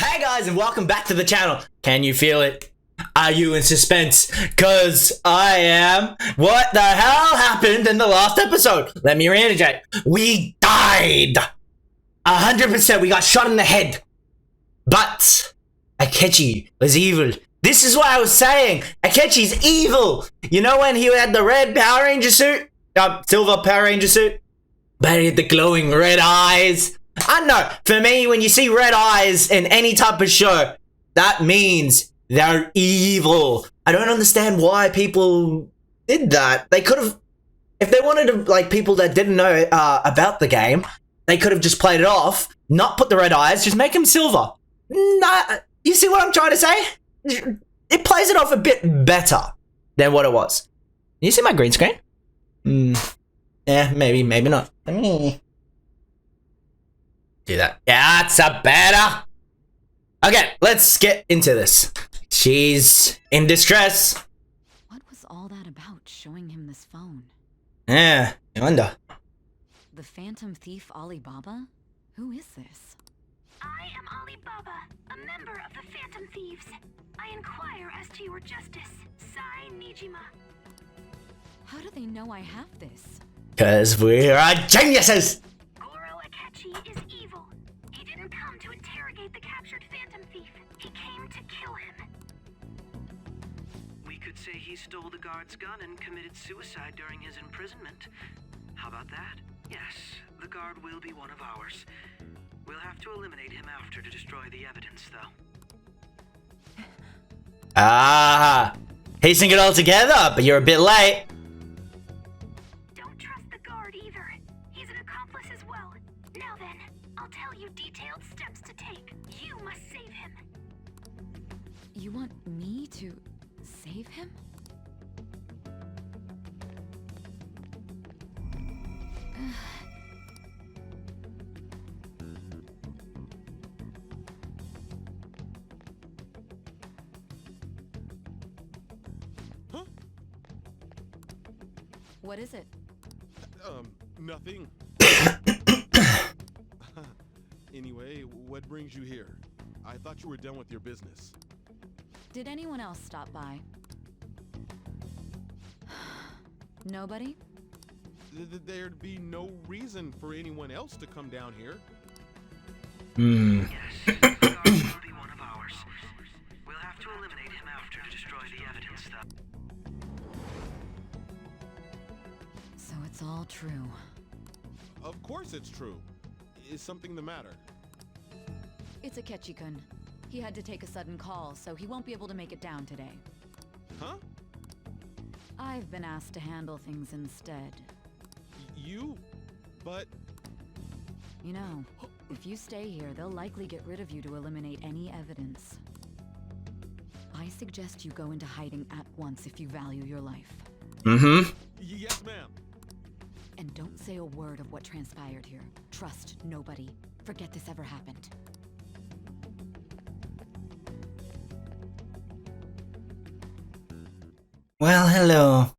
Hey guys, and welcome back to the channel. Can you feel it? Are you in suspense? Cause I am. What the hell happened in the last episode? Let me reiterate. We died. 100%. We got shot in the head. But Akechi was evil. This is what I was saying. Akechi's evil. You know when he had the red Power Ranger suit? Silver Power Ranger suit? But he had the glowing red eyes. I don't know. For me, when you see red eyes in any type of show, that means they're evil. I don't understand why people did that. They could have, if they wanted to, like, people that didn't know about the game, they could have just played it off, not put the red eyes, just make them silver. Nah, you see what I'm trying to say? It plays it off a bit better than what it was. You see my green screen? Yeah, maybe not. Let me do that. Yeah, that's a better. Okay, let's get into this. She's in distress. What was all that about, showing him this phone? Yeah, I wonder. The Phantom Thief Alibaba? Who is this? I am Alibaba, a member of the Phantom Thieves. I inquire as to your justice, Sai Nijima. How do they know I have this? Cause we're geniuses! Goro Akechi is evil. He didn't come to interrogate the captured Phantom Thief. He came to kill him. We could say he stole the guard's gun and committed suicide during his imprisonment. How about that? Yes, the guard will be one of ours. We'll have to eliminate him after to destroy the evidence, though. Piecing it all together, but you're a bit late. Don't trust the guard either. He's an accomplice as well. Now then, I'll tell you detailed steps to take. You must save him. You want me to save him? What is it? Nothing. Anyway, what brings you here? I thought you were done with your business. Did anyone else stop by? Nobody? There'd be no reason for anyone else to come down here. Yes, the guard will be one of ours. We'll have to eliminate him after to destroy the evidence, though. So it's all true. Of course it's true. Is something the matter? It's Akechi-kun. He had to take a sudden call, so he won't be able to make it down today. Huh? I've been asked to handle things instead. You? But... You know, if you stay here, they'll likely get rid of you to eliminate any evidence. I suggest you go into hiding at once if you value your life. Yes, ma'am. And don't say a word of what transpired here. Trust nobody. Forget this ever happened. Well, hello.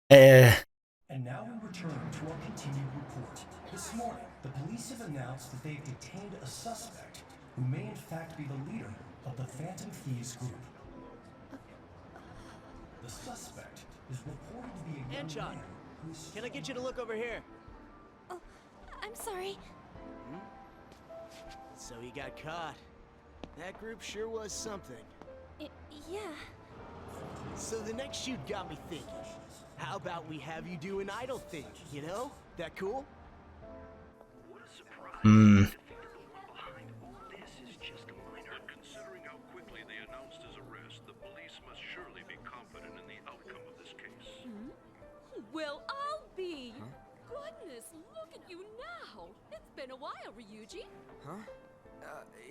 And now we return to our continued report. This morning, the police have announced that they've detained a suspect who may in fact be the leader of the Phantom Thieves group. The suspect is reported to be a young Anchon, man who is... can I get you to look over here? Oh, I'm sorry. So he got caught. That group sure was something. Yeah. So the next shoot got me thinking. How about we have you do an idol thing, you know? That cool? What a surprise. Defeated the one behind all this is just a minor. Considering how quickly they announced his arrest, the police must surely be confident in the outcome of this case. Well, I'll be. Goodness, look at you now. It's been a while, Ryuji.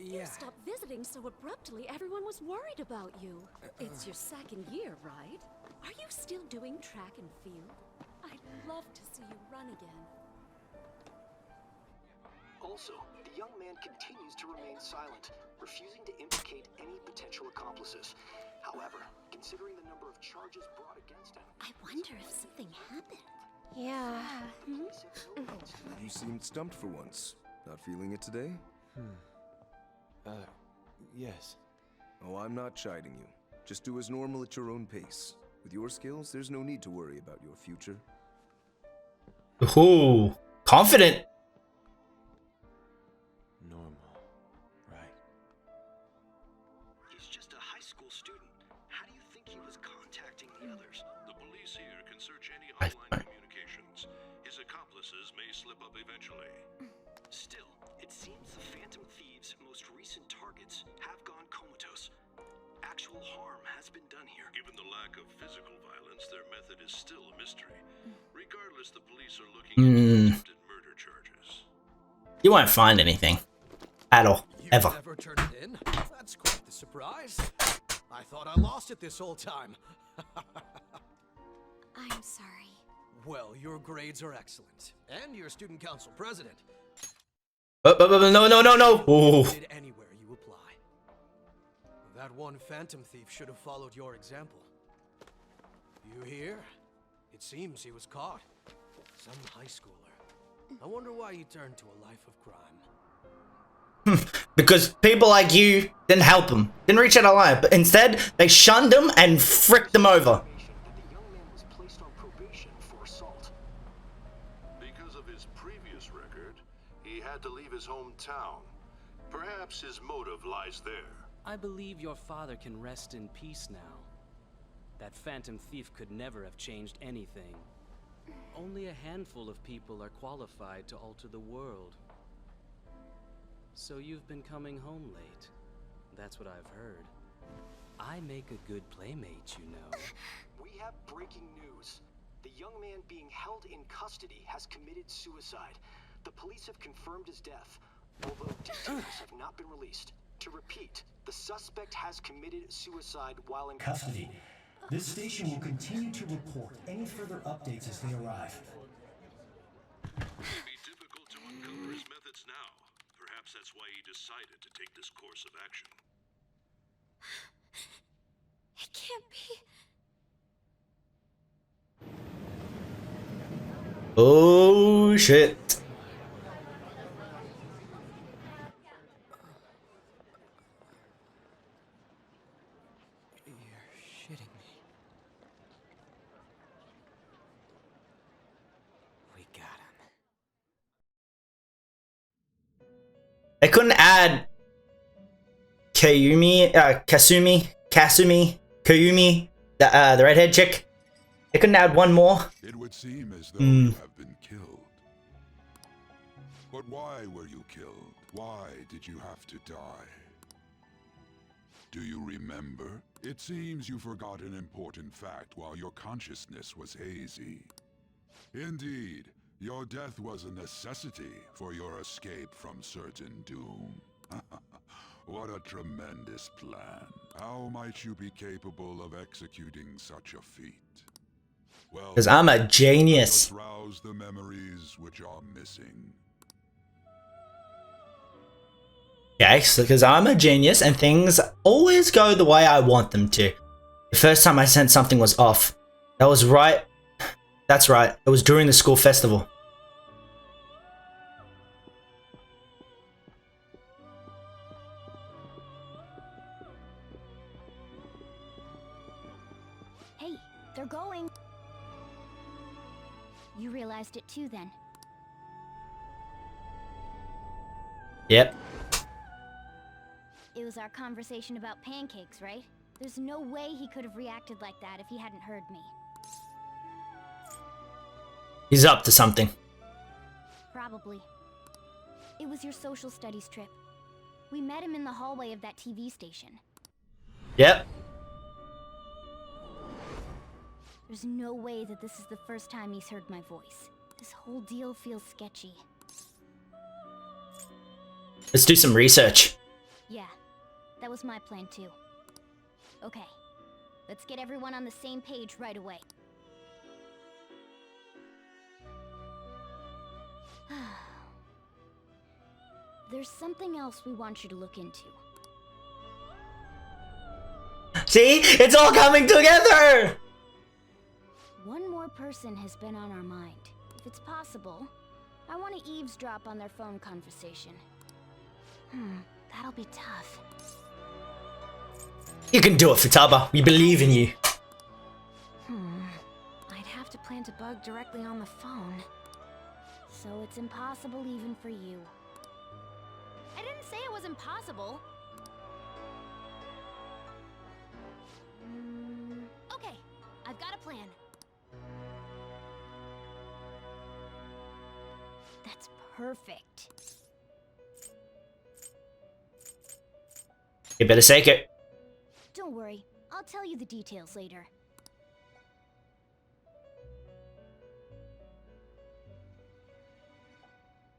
Yeah. You stopped visiting so abruptly, everyone was worried about you. It's your second year, right? Are you still doing track and field? I'd love to see you run again. Also, the young man continues to remain silent, refusing to implicate any potential accomplices. However, considering the number of charges brought against him... I wonder if something happened. Yeah. You seemed stumped for once. Not feeling it today? Yes. Oh, I'm not chiding you. Just do as normal at your own pace. With your skills, there's no need to worry about your future. Ooh, confident. Normal. Right. He's just a high school student. How do you think he was contacting the others? The police here can search any online communications. His accomplices may slip up eventually. Still, it seems the Phantom Thieves' most recent targets have gone comatose. Actual harm has been done here. Given the lack of physical violence, their method is still a mystery. Regardless, the police are looking into attempted murder charges. You won't find anything. At all. Ever. Never turned it in? That's quite the surprise. I thought I lost it this whole time. I'm sorry. Well, your grades are excellent. And you're student council president. No. Ooh. Did anywhere you apply. That one phantom thief should have followed your example. You hear? It seems he was caught. Some high schooler. I wonder why he turned to a life of crime. Because people like you didn't help him. Didn't reach out a line. But instead, they shunned him and fricked him over. The young man was placed on probation for assault. Because of his previous record, he had to leave his hometown. Perhaps his motive lies there. I believe your father can rest in peace now. That phantom thief could never have changed anything. Only a handful of people are qualified to alter the world. So you've been coming home late. That's what I've heard. I make a good playmate, you know. We have breaking news. The young man being held in custody has committed suicide. The police have confirmed his death, although details have not been released. To repeat, the suspect has committed suicide while in Custody. This station will continue to report any further updates as they arrive. It may be difficult to uncover his methods now. Perhaps that's why he decided to take this course of action. It can't be. Oh shit. They couldn't add Kasumi, the redhead chick. They couldn't add one more. It would seem as though you have been killed. But why were you killed? Why did you have to die? Do you remember? It seems you forgot an important fact while your consciousness was hazy. Indeed. Your death was a necessity for your escape from certain doom. What a tremendous plan. How might you be capable of executing such a feat? Well, because I'm a genius. Rouse the memories which are missing. Yeah, because I'm a genius and things always go the way I want them to. The first time I sensed something was off. That was right. That's right. It was during the school festival. Hey, they're going. You realized it too then. Yep. It was our conversation about pancakes, right? There's no way he could have reacted like that if he hadn't heard me. He's up to something. Probably. It was your social studies trip. We met him in the hallway of that TV station. Yep. There's no way that this is the first time he's heard my voice. This whole deal feels sketchy. Let's do some research. Yeah, that was my plan too. Okay, let's get everyone on the same page right away. There's something else we want you to look into. See? It's all coming together! One more person has been on our mind. If it's possible, I want to eavesdrop on their phone conversation. That'll be tough. You can do it, Futaba. We believe in you. I'd have to plant a bug directly on the phone. So it's impossible even for you. I didn't say it was impossible. Okay, I've got a plan. That's perfect. You better take it. Don't worry, I'll tell you the details later.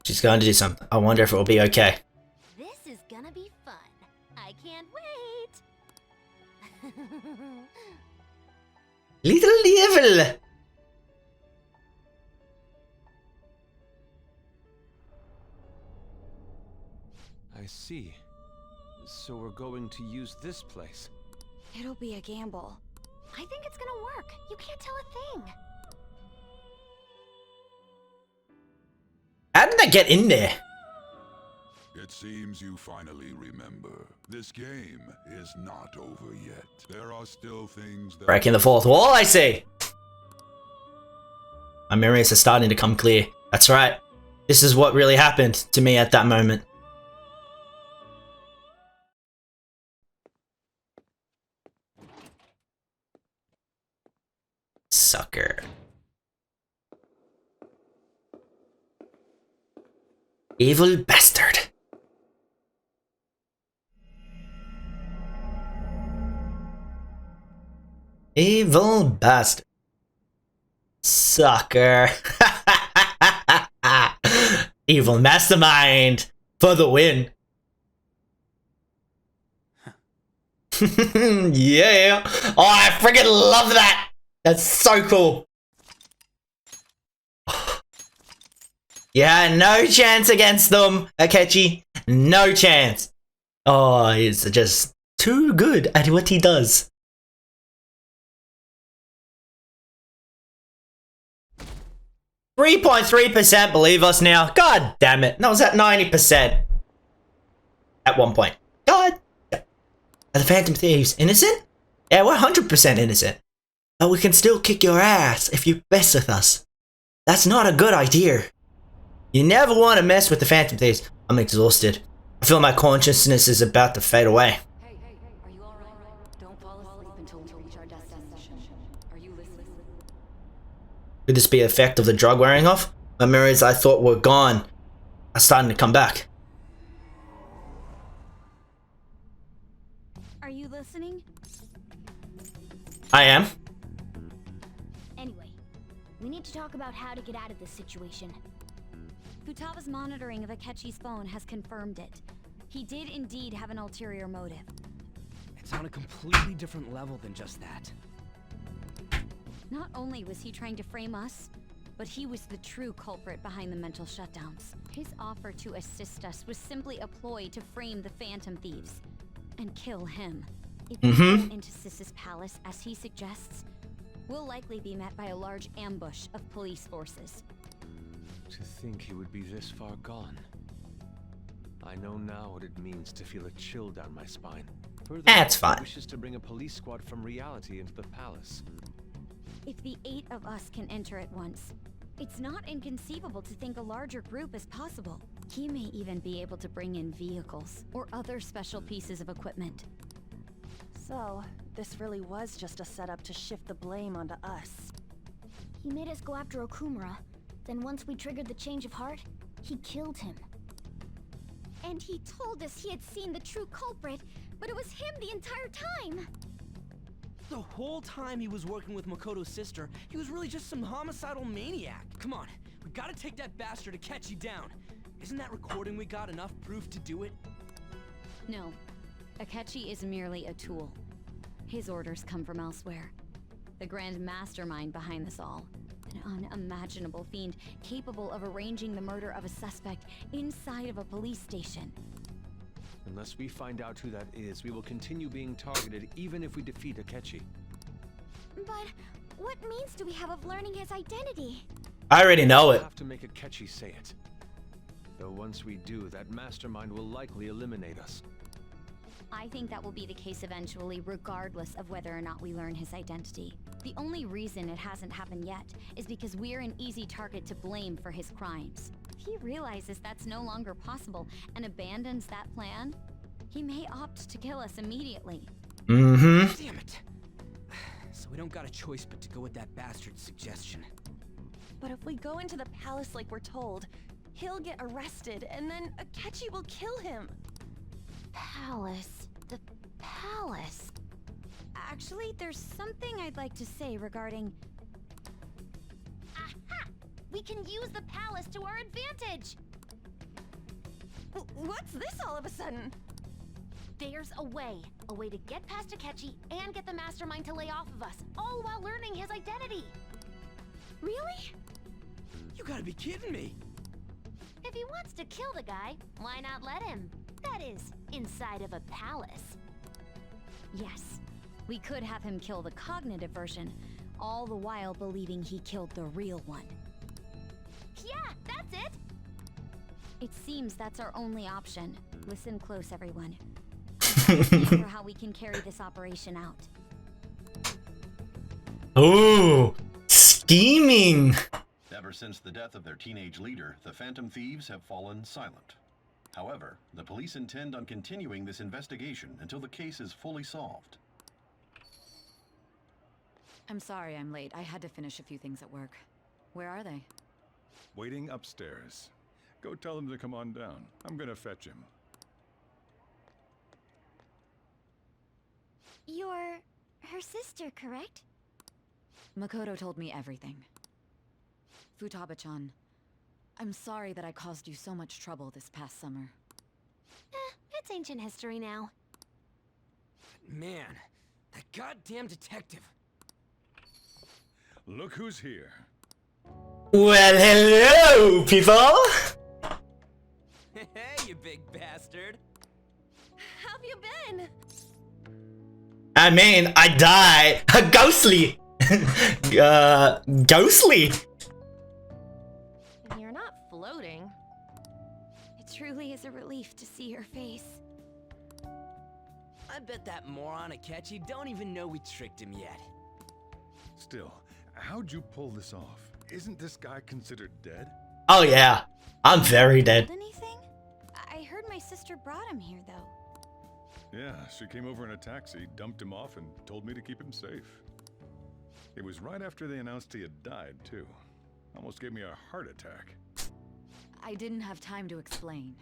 She's going to do something. I wonder if it will be okay. This is gonna be fun. I can't wait. Little devil. I see. So we're going to use this place. It'll be a gamble. I think it's gonna work. You can't tell a thing. How did I get in there? It seems you finally remember. This game is not over yet. There are still things that... Breaking the fourth wall, I see. My memories are starting to come clear. That's right. This is what really happened to me at that moment. Sucker. Evil bastard. Evil bastard. Sucker. Evil mastermind for the win. Yeah. Oh, I freaking love that. That's so cool. Yeah, no chance against them, Akechi. No chance. Oh, he's just too good at what he does. 3.3% believe us now. God damn it. No, it was at 90% at one point. God. Are the Phantom Thieves innocent? Yeah, we're 100% innocent. But we can still kick your ass if you mess with us. That's not a good idea. You never want to mess with the Phantom Thieves. I'm exhausted. I feel my consciousness is about to fade away. Hey, are you alright? Don't fall asleep until we reach our destination. Are you listening? Could this be the effect of the drug wearing off? My memories I thought were gone are starting to come back. Are you listening? I am. Anyway, we need to talk about how to get out of this situation. Futaba's monitoring of Akechi's phone has confirmed it. He did indeed have an ulterior motive. It's on a completely different level than just that. Not only was he trying to frame us, but he was the true culprit behind the mental shutdowns. His offer to assist us was simply a ploy to frame the Phantom Thieves and kill him. If we go into Sis's palace, as he suggests, we'll likely be met by a large ambush of police forces. To think he would be this far gone. I know now what it means to feel a chill down my spine. That's fine. He wishes to bring a police squad from reality into the palace. If the 8 of us can enter at once, it's not inconceivable to think a larger group is possible. He may even be able to bring in vehicles or other special pieces of equipment. So, this really was just a setup to shift the blame onto us. He made us go after Okumura. Then once we triggered the change of heart, he killed him. And he told us he had seen the true culprit, but it was him the entire time! The whole time he was working with Makoto's sister, he was really just some homicidal maniac. Come on, we gotta take that bastard Akechi down. Isn't that recording we got enough proof to do it? No. Akechi is merely a tool. His orders come from elsewhere. The grand mastermind behind this all. An unimaginable fiend capable of arranging the murder of a suspect inside of a police station. Unless we find out who that is, we will continue being targeted even if we defeat Akechi. But what means do we have of learning his identity? I already know it. We'll have to make Akechi say it. Though once we do, that mastermind will likely eliminate us. I think that will be the case eventually, regardless of whether or not we learn his identity. The only reason it hasn't happened yet is because we're an easy target to blame for his crimes. If he realizes that's no longer possible and abandons that plan, he may opt to kill us immediately. Damn it. So we don't got a choice but to go with that bastard's suggestion. But if we go into the palace like we're told, he'll get arrested and then Akechi will kill him. Palace. The palace. Actually, there's something I'd like to say regarding... Aha! We can use the palace to our advantage! What's this all of a sudden? There's a way to get past Akechi and get the mastermind to lay off of us, all while learning his identity. Really? You gotta be kidding me. If he wants to kill the guy, why not let him? That is, inside of a palace. Yes, we could have him kill the cognitive version, all the while believing he killed the real one. Yeah, that's it! It seems that's our only option. Listen close, everyone. For how we can carry this operation out. Ooh, scheming! Ever since the death of their teenage leader, the Phantom Thieves have fallen silent. However, the police intend on continuing this investigation until the case is fully solved. I'm sorry I'm late. I had to finish a few things at work. Where are they? Waiting upstairs. Go tell them to come on down. I'm gonna fetch him. You're her sister, correct? Makoto told me everything. Futaba-chan, I'm sorry that I caused you so much trouble this past summer. It's ancient history now. Man, that goddamn detective. Look who's here. Well, hello, people! Hey, you big bastard. How've you been? I mean, I died. Ghostly! Ghostly! And you're not floating. It truly is a relief to see your face. I bet that moron Akechi don't even know we tricked him yet. Still, how'd you pull this off? Isn't this guy considered dead? Oh yeah, I'm very dead. Anything? I heard my sister brought him here, though. Yeah, she came over in a taxi, dumped him off, and told me to keep him safe. It was right after they announced he had died, too. Almost gave me a heart attack. I didn't have time to explain.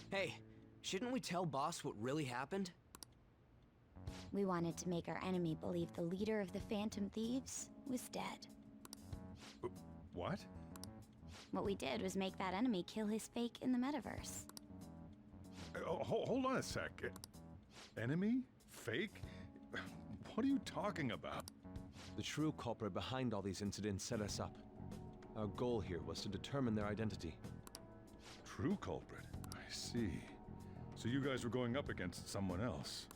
Hey, shouldn't we tell boss what really happened? We wanted to make our enemy believe the leader of the Phantom Thieves was dead. What? What we did was make that enemy kill his fake in the Metaverse. Hold on a sec. Enemy? Fake? What are you talking about? The true culprit behind all these incidents set us up. Our goal here was to determine their identity. True culprit? I see. So you guys were going up against someone else?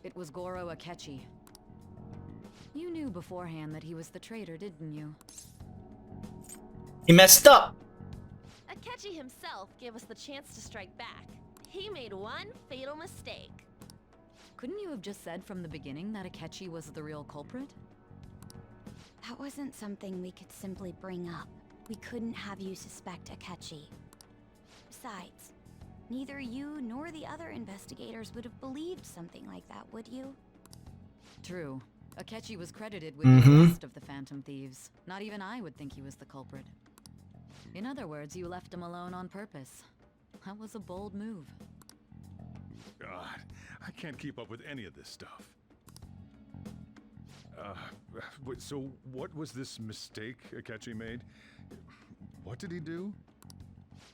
It was Goro Akechi. You knew beforehand that he was the traitor, didn't you? He messed up. Akechi himself gave us the chance to strike back. He made one fatal mistake. Couldn't you have just said from the beginning that Akechi was the real culprit? That wasn't something we could simply bring up. We couldn't have you suspect Akechi. Besides, neither you nor the other investigators would have believed something like that, would you? True. Akechi was credited with the arrest of the Phantom Thieves. Not even I would think he was the culprit. In other words, you left him alone on purpose. That was a bold move. God, I can't keep up with any of this stuff. So what was this mistake Akechi made? What did he do?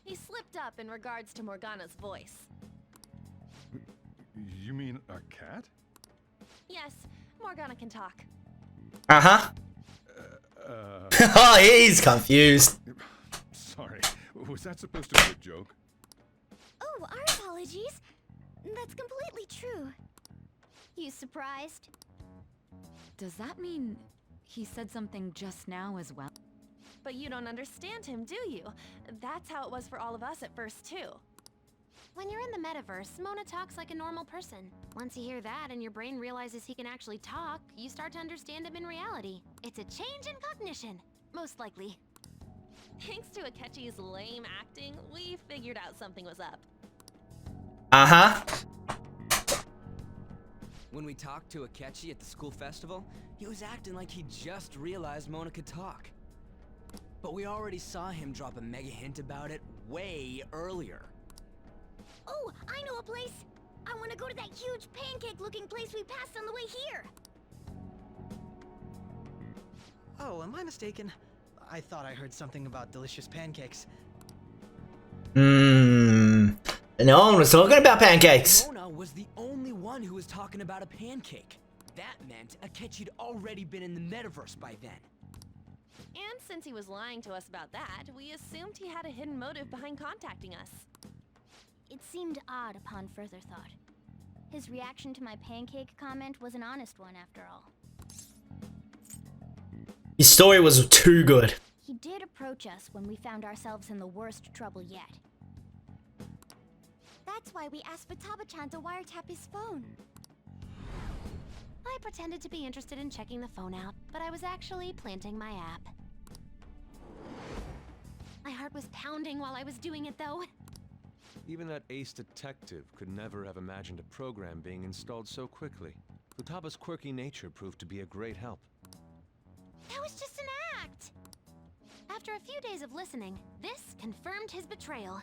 He slipped up in regards to Morgana's voice. You mean a cat? Yes, Morgana can talk. Uh-huh. Oh, he's confused. Sorry, was that supposed to be a joke? Oh, our apologies. That's completely true. You surprised? Does that mean he said something just now as well? But you don't understand him, do you? That's how it was for all of us at first, too. When you're in the metaverse, Mona talks like a normal person. Once you hear that and your brain realizes he can actually talk, you start to understand him in reality. It's a change in cognition, most likely. Thanks to Akechi's lame acting, we figured out something was up. Uh-huh. When we talked to Akechi at the school festival, he was acting like he just realized Mona could talk. But we already saw him drop a mega hint about it way earlier. Oh, I know a place! I want to go to that huge pancake-looking place we passed on the way here! Oh, am I mistaken? I thought I heard something about delicious pancakes. No one was talking about pancakes. Mona was the only one who was talking about a pancake. That meant Akechi'd already been in the metaverse by then. And since he was lying to us about that, we assumed he had a hidden motive behind contacting us. It seemed odd upon further thought. His reaction to my pancake comment was an honest one after all. His story was too good. He did approach us when we found ourselves in the worst trouble yet. That's why we asked Futaba-chan to wiretap his phone. I pretended to be interested in checking the phone out, but I was actually planting my app. My heart was pounding while I was doing it, though. Even that ace detective could never have imagined a program being installed so quickly. Futaba's quirky nature proved to be a great help. That was just an act! After a few days of listening, this confirmed his betrayal.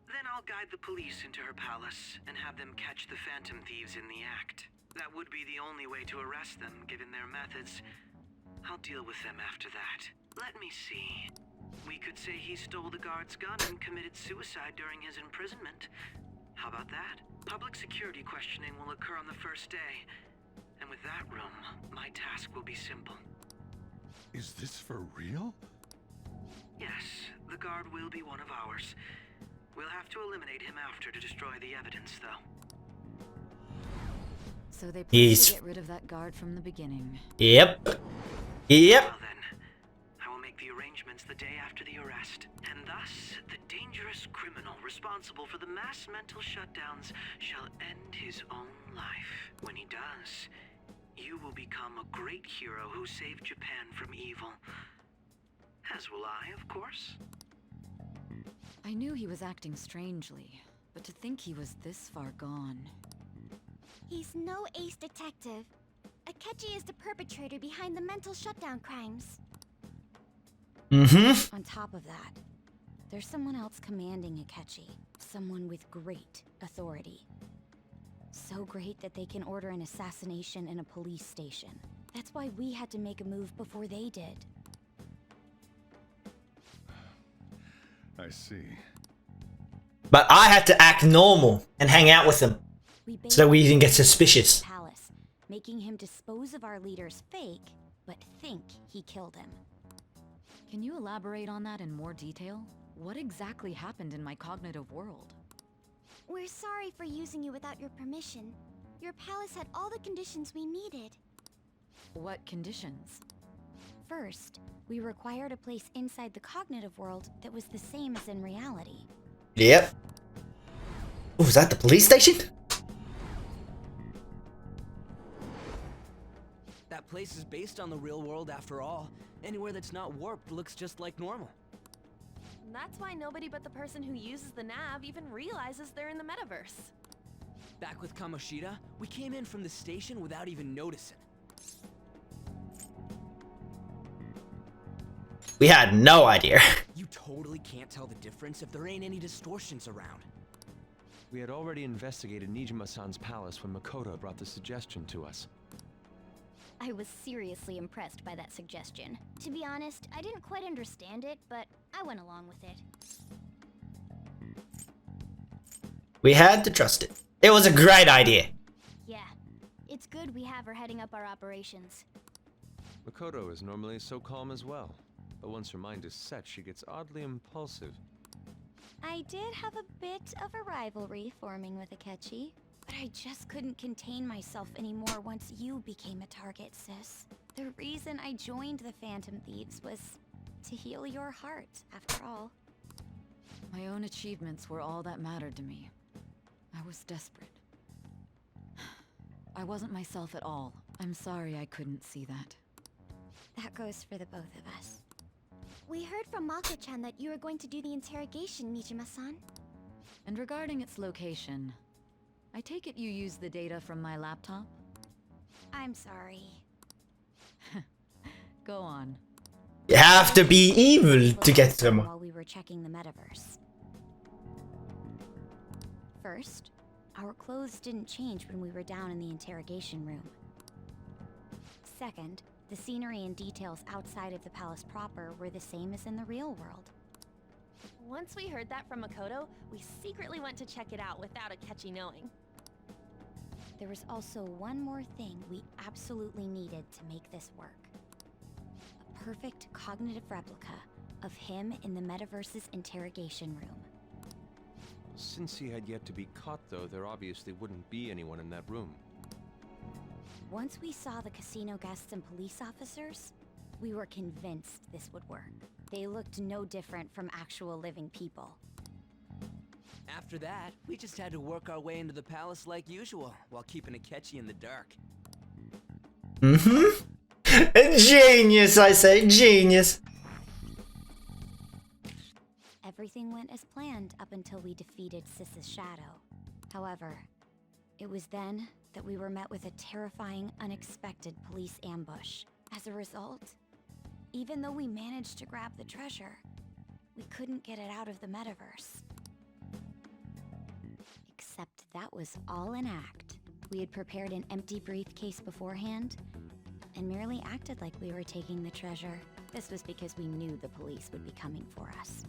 Then I'll guide the police into her palace and have them catch the Phantom Thieves in the act. That would be the only way to arrest them, given their methods. I'll deal with them after that. Let me see. We could say he stole the guard's gun and committed suicide during his imprisonment. How about that? Public security questioning will occur on the first day. And with that room, my task will be simple. Is this for real? Yes, the guard will be one of ours. We'll have to eliminate him after to destroy the evidence, though. So they plan to get rid of that guard from the beginning. Yep. Well then, I will make the arrangements the day after the arrest. And thus, the dangerous criminal responsible for the mass mental shutdowns shall end his own life. When he does, you will become a great hero who saved Japan from evil. As will I, of course. I knew he was acting strangely, but to think he was this far gone. He's no ace detective. Akechi is the perpetrator behind the mental shutdown crimes. On top of that, there's someone else commanding Akechi. Someone with great authority. So great that they can order an assassination in a police station. That's why we had to make a move before they did. I see. But I had to act normal and hang out with him so that we didn't get suspicious. Palace, making him dispose of our leader's fake, but think he killed him. Can you elaborate on that in more detail? What exactly happened in my cognitive world? We're sorry for using you without your permission. Your palace had all the conditions we needed. What conditions? First, we required a place inside the cognitive world that was the same as in reality. Yep. Oh, was that the police station? That place is based on the real world after all. Anywhere that's not warped looks just like normal. That's why nobody but the person who uses the nav even realizes they're in the metaverse. Back with Kamoshida, we came in from the station without even noticing. We had no idea. You totally can't tell the difference if there ain't any distortions around. We had already investigated Nijima-san's palace when Makoto brought the suggestion to us. I was seriously impressed by that suggestion. To be honest, I didn't quite understand it, but I went along with it. We had to trust it. It was a great idea. Yeah, it's good we have her heading up our operations. Makoto is normally so calm as well, but once her mind is set, she gets oddly impulsive. I did have a bit of a rivalry forming with Akechi, but I just couldn't contain myself anymore once you became a target, sis. The reason I joined the Phantom Thieves was to heal your heart, after all. My own achievements were all that mattered to me. I was desperate. I wasn't myself at all. I'm sorry I couldn't see that. That goes for the both of us. We heard from Mako-chan that you were going to do the interrogation, Nijima-san. And regarding its location, I take it you used the data from my laptop? I'm sorry. Go on. You have to be evil to get them. While we were checking the metaverse. First, our clothes didn't change when we were down in the interrogation room. Second, the scenery and details outside of the palace proper were the same as in the real world. Once we heard that from Makoto, we secretly went to check it out without Akechi knowing. There was also one more thing we absolutely needed to make this work. A perfect cognitive replica of him in the Metaverse's interrogation room. Since he had yet to be caught, though, there obviously wouldn't be anyone in that room. Once we saw the casino guests and police officers, we were convinced this would work. They looked no different from actual living people. After that, we just had to work our way into the palace like usual, while keeping Akechi in the dark. Genius, I say, genius. Everything went as planned up until we defeated Sis's shadow. However, it was then that we were met with a terrifying, unexpected police ambush. As a result, even though we managed to grab the treasure, we couldn't get it out of the Metaverse. Except that was all an act. We had prepared an empty briefcase beforehand and merely acted like we were taking the treasure. This was because we knew the police would be coming for us.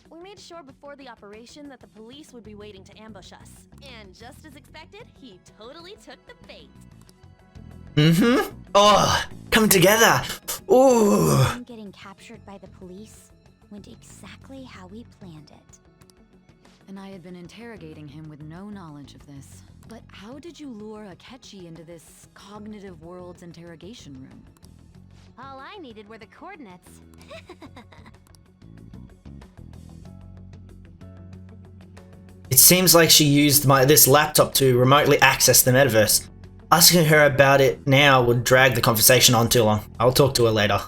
We made sure before the operation that the police would be waiting to ambush us. And just as expected, he totally took the bait. Oh, come together. Ooh. Him getting captured by the police went exactly how we planned it. And I had been interrogating him with no knowledge of this. But how did you lure Akechi into this cognitive world's interrogation room? All I needed were the coordinates. It seems like she used this laptop to remotely access the metaverse. Asking her about it now would drag the conversation on too long. I'll talk to her later.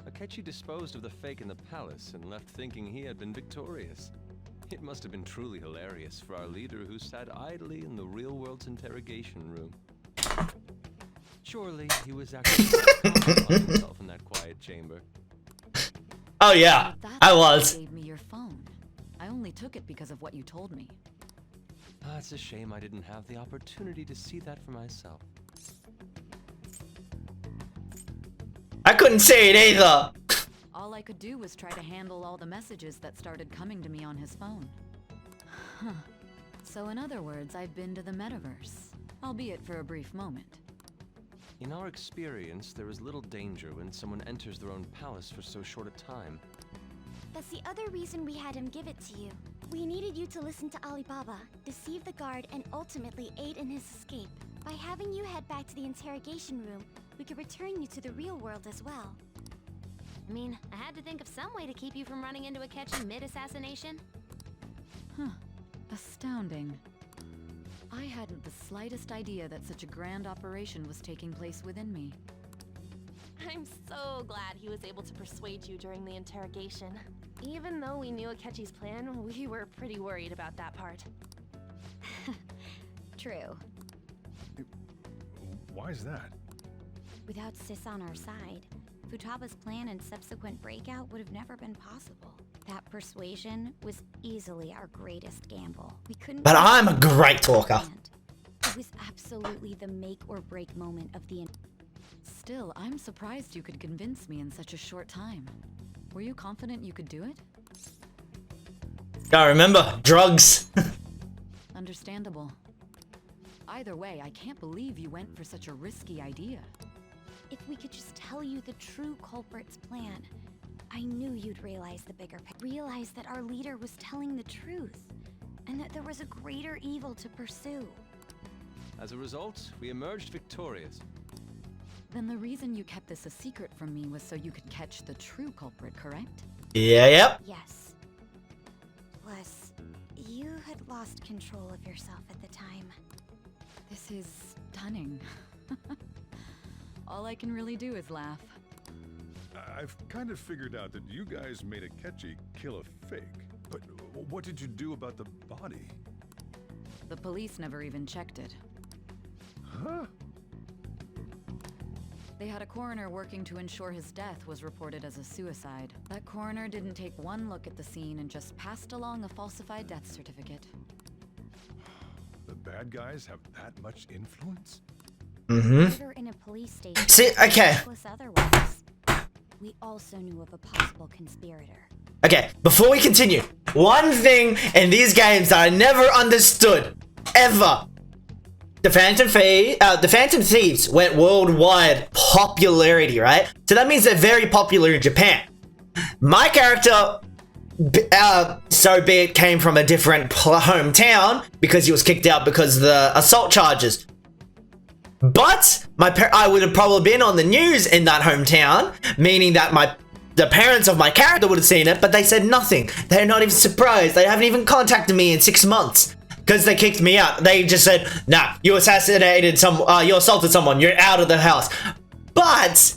Akechi disposed of the fake in the palace and left thinking he had been victorious. It must have been truly hilarious for our leader who sat idly in the real world's interrogation room. Surely he was actually by himself in that quiet chamber. Oh yeah, I was. You gave me your phone. I only took it because of what you told me. It's a shame I didn't have the opportunity to see that for myself. I couldn't see it either. All I could do was try to handle all the messages that started coming to me on his phone. Huh. So in other words, I've been to the Metaverse, albeit for a brief moment. In our experience, there is little danger when someone enters their own palace for so short a time. That's the other reason we had him give it to you. We needed you to listen to Alibaba, deceive the guard, and ultimately aid in his escape. By having you head back to the interrogation room, we could return you to the real world as well. I mean, I had to think of some way to keep you from running into Akechi mid-assassination. Huh. Astounding. I hadn't the slightest idea that such a grand operation was taking place within me. I'm so glad he was able to persuade you during the interrogation. Even though we knew Akechi's plan, we were pretty worried about that part. True. Why is that? Without Sis on our side, Futaba's plan and subsequent breakout would have never been possible. That persuasion was easily our greatest gamble. We couldn't. But I'm a great talker. It was absolutely the make or break moment of the. Still, I'm surprised you could convince me in such a short time. Were you confident you could do it? Gotta remember, drugs. Understandable. Either way, I can't believe you went for such a risky idea. If we could just tell you the true culprit's plan, I knew you'd realize the bigger picture. Realize that our leader was telling the truth, and that there was a greater evil to pursue. As a result, we emerged victorious. Then the reason you kept this a secret from me was so you could catch the true culprit, correct? Yeah, yep. Yes. Plus, you had lost control of yourself at the time. This is stunning. All I can really do is laugh. I've kind of figured out that you guys made Akechi kill a fake. But what did you do about the body? The police never even checked it. Huh? They had a coroner working to ensure his death was reported as a suicide. That coroner didn't take one look at the scene and just passed along a falsified death certificate. The bad guys have that much influence? Murder in a police station. See, okay. Otherwise. We also knew of a possible conspirator. Okay, before we continue, one thing in these games that I never understood, ever. The Phantom Thieves went worldwide popularity, right? So that means they're very popular in Japan. My character, so be it, came from a different hometown because he was kicked out because of the assault charges. But I would have probably been on the news in that hometown, meaning that the parents of my character would have seen it, but they said nothing. They're not even surprised. They haven't even contacted me in 6 months. Because they kicked me out. They just said, nah, you assassinated you assaulted someone, you're out of the house. But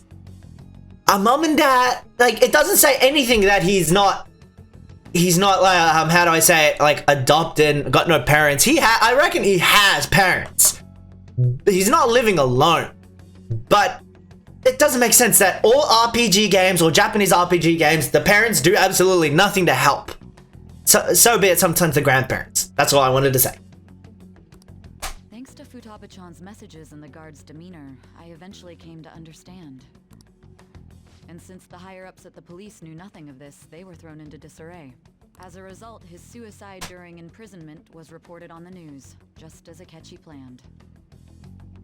a mom and dad, like, it doesn't say anything that he's not like, how do I say it, like, adopted, got no parents. I reckon he has parents. He's not living alone. But it doesn't make sense that all RPG games or Japanese RPG games, the parents do absolutely nothing to help. So be it, sometimes the grandparents. That's all I wanted to say. Thanks to Futaba-chan's messages and the guard's demeanor, I eventually came to understand. And since the higher-ups at the police knew nothing of this, they were thrown into disarray. As a result, his suicide during imprisonment was reported on the news, just as Akechi planned.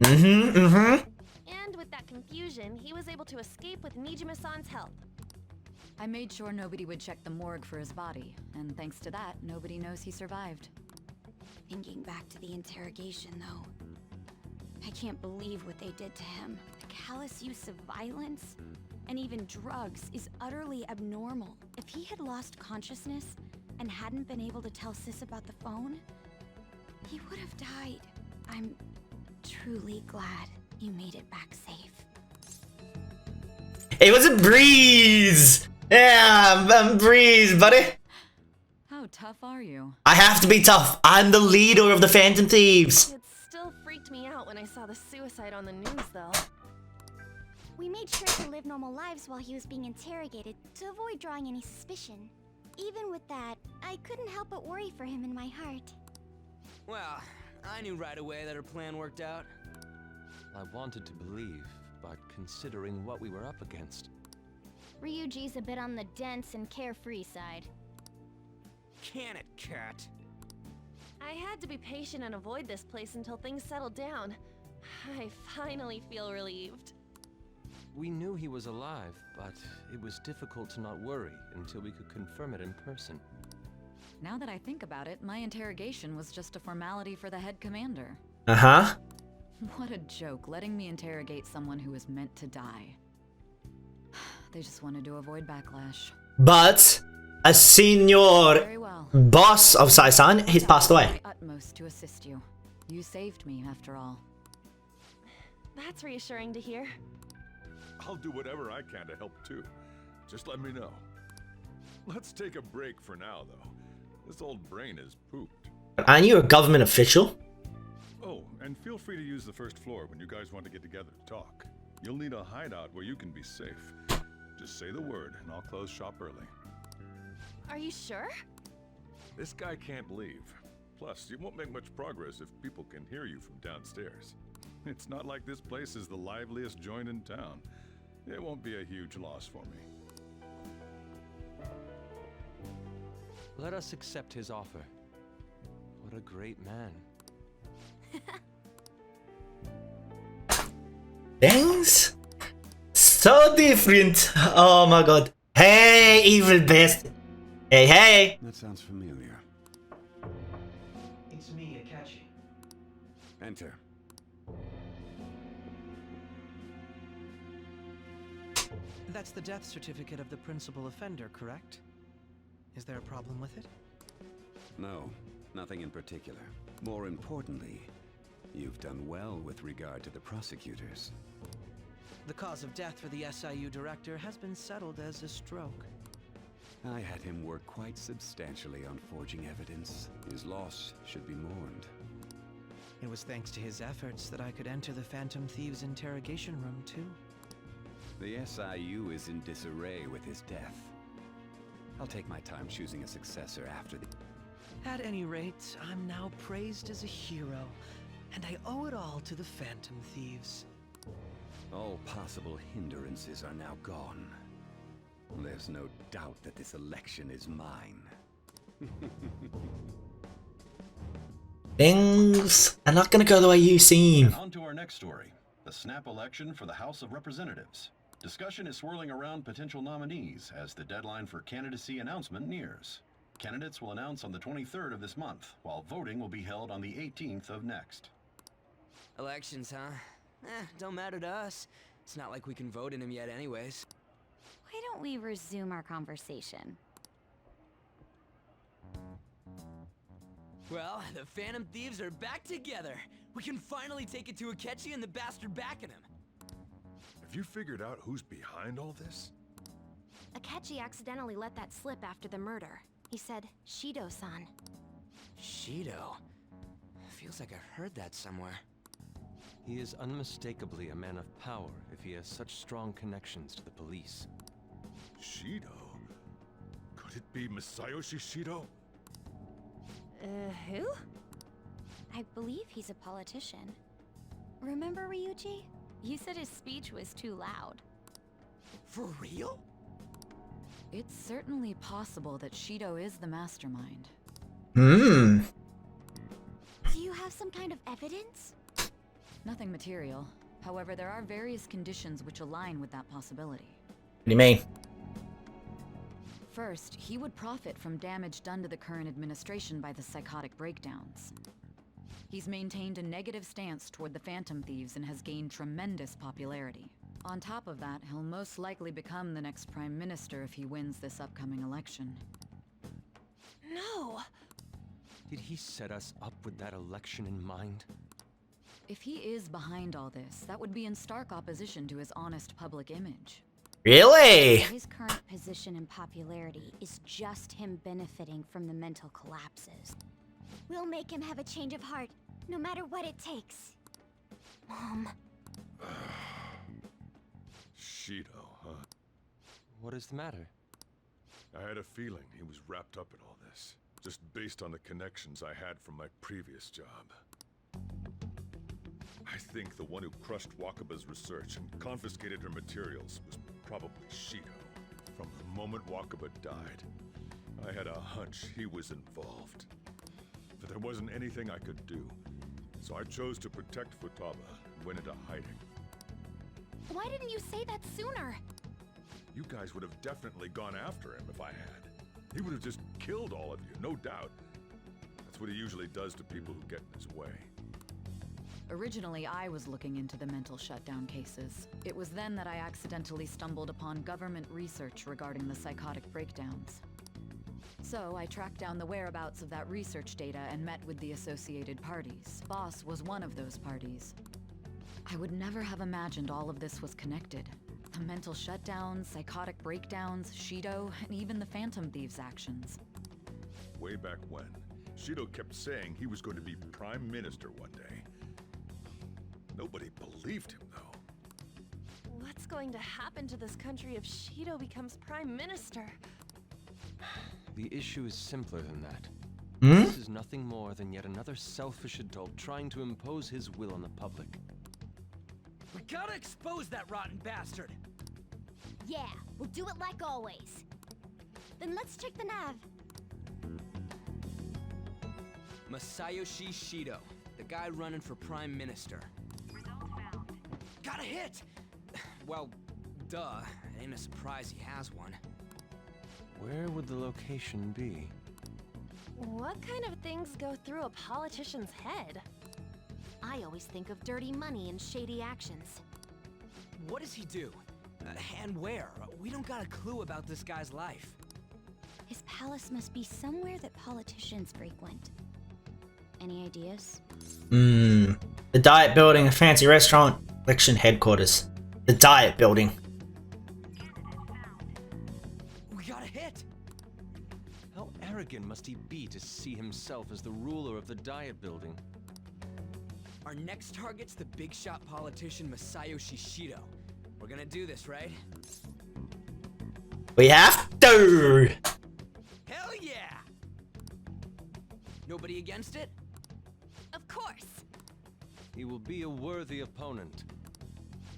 And with that confusion, he was able to escape with Nijima-san's help. I made sure nobody would check the morgue for his body, and thanks to that, nobody knows he survived. Thinking back to the interrogation, though, I can't believe what they did to him. The callous use of violence and even drugs is utterly abnormal. If he had lost consciousness and hadn't been able to tell Sis about the phone, he would have died. I'm truly glad you made it back safe. It was a breeze! Yeah, I'm breeze, buddy. How tough are you? I have to be tough. I'm the leader of the Phantom Thieves. It still freaked me out when I saw the suicide on the news, though. We made sure to live normal lives while he was being interrogated to avoid drawing any suspicion. Even with that, I couldn't help but worry for him in my heart. Well, I knew right away that her plan worked out. I wanted to believe, but considering what we were up against. Ryuji's a bit on the dense and carefree side. Can it, cat? I had to be patient and avoid this place until things settled down. I finally feel relieved. We knew he was alive, but it was difficult to not worry until we could confirm it in person. Now that I think about it, my interrogation was just a formality for the head commander. Uh-huh. What a joke, letting me interrogate someone who was meant to die. They just wanted to avoid backlash. But a senior boss of Sai-san, he's passed away. My utmost to assist you. You saved me, after all. That's reassuring to hear. I'll do whatever I can to help too. Just let me know. Let's take a break for now, though. This old brain is pooped. Aren't you a government official? Oh, and feel free to use the first floor when you guys want to get together to talk. You'll need a hideout where you can be safe. Just say the word, and I'll close shop early. Are you sure? This guy can't leave. Plus, you won't make much progress if people can hear you from downstairs. It's not like this place is the liveliest joint in town. It won't be a huge loss for me. Let us accept his offer. What a great man. Things? So different. Oh my god. Hey, evil bastard. Hey, hey. That sounds familiar. It's me, Akechi. Enter. That's the death certificate of the principal offender, correct? Is there a problem with it? No, nothing in particular. More importantly, you've done well with regard to the prosecutors. The cause of death for the SIU director has been settled as a stroke. I had him work quite substantially on forging evidence. His loss should be mourned. It was thanks to his efforts that I could enter the Phantom Thieves' interrogation room, too. The SIU is in disarray with his death. I'll take my time choosing a successor after the... At any rate, I'm now praised as a hero, and I owe it all to the Phantom Thieves. All possible hindrances are now gone. There's no doubt that this election is mine. Things are not gonna go the way you seem. On to our next story. The snap election for the House of Representatives. Discussion is swirling around potential nominees as the deadline for candidacy announcement nears. Candidates will announce on the 23rd of this month, while voting will be held on the 18th of next. Elections, huh? Don't matter to us. It's not like we can vote in them yet anyways. Why don't we resume our conversation? Well, the Phantom Thieves are back together. We can finally take it to Akechi and the bastard backing him. Have you figured out who's behind all this? Akechi accidentally let that slip after the murder. He said, Shido-san. Shido? Feels like I heard that somewhere. He is unmistakably a man of power if he has such strong connections to the police. Shido? Could it be Masayoshi Shido? Who? I believe he's a politician. Remember, Ryuji? You said his speech was too loud. For real? It's certainly possible that Shido is the mastermind. Hmm. Do you have some kind of evidence? Nothing material. However, there are various conditions which align with that possibility. What do you mean? First, he would profit from damage done to the current administration by the psychotic breakdowns. He's maintained a negative stance toward the Phantom Thieves and has gained tremendous popularity. On top of that, he'll most likely become the next Prime Minister if he wins this upcoming election. No! Did he set us up with that election in mind? If he is behind all this, that would be in stark opposition to his honest public image. Really? His current position and popularity is just him benefiting from the mental collapses. We'll make him have a change of heart, no matter what it takes. Mom. Shido, huh? What is the matter? I had a feeling he was wrapped up in all this, just based on the connections I had from my previous job. I think the one who crushed Wakaba's research and confiscated her materials was probably Shido. From the moment Wakaba died, I had a hunch he was involved. But there wasn't anything I could do, so I chose to protect Futaba and went into hiding. Why didn't you say that sooner? You guys would have definitely gone after him if I had. He would have just killed all of you, no doubt. That's what he usually does to people who get in his way. Originally, I was looking into the mental shutdown cases. It was then that I accidentally stumbled upon government research regarding the psychotic breakdowns. So I tracked down the whereabouts of that research data and met with the associated parties. Boss was one of those parties. I would never have imagined all of this was connected. The mental shutdowns, psychotic breakdowns, Shido, and even the Phantom Thieves' actions. Way back when, Shido kept saying he was going to be Prime Minister one day. Nobody believed him, though. What's going to happen to this country if Shido becomes Prime Minister? The issue is simpler than that. Hmm? This is nothing more than yet another selfish adult trying to impose his will on the public. We gotta expose that rotten bastard! Yeah, we'll do it like always. Then let's check the nav. Masayoshi Shido, the guy running for Prime Minister. Got a hit! Well, duh. It ain't a surprise he has one. Where would the location be? What kind of things go through a politician's head? I always think of dirty money and shady actions. What does he do? And where? We don't got a clue about this guy's life. His palace must be somewhere that politicians frequent. Any ideas? The Diet Building, a fancy restaurant, election headquarters. The Diet Building. We got a hit! How arrogant must he be to see himself as the ruler of the Diet Building? Our next target's the big shot politician Masayoshi Shido. We're gonna do this, right? We have to! Hell yeah! Nobody against it? Of course. He will be a worthy opponent.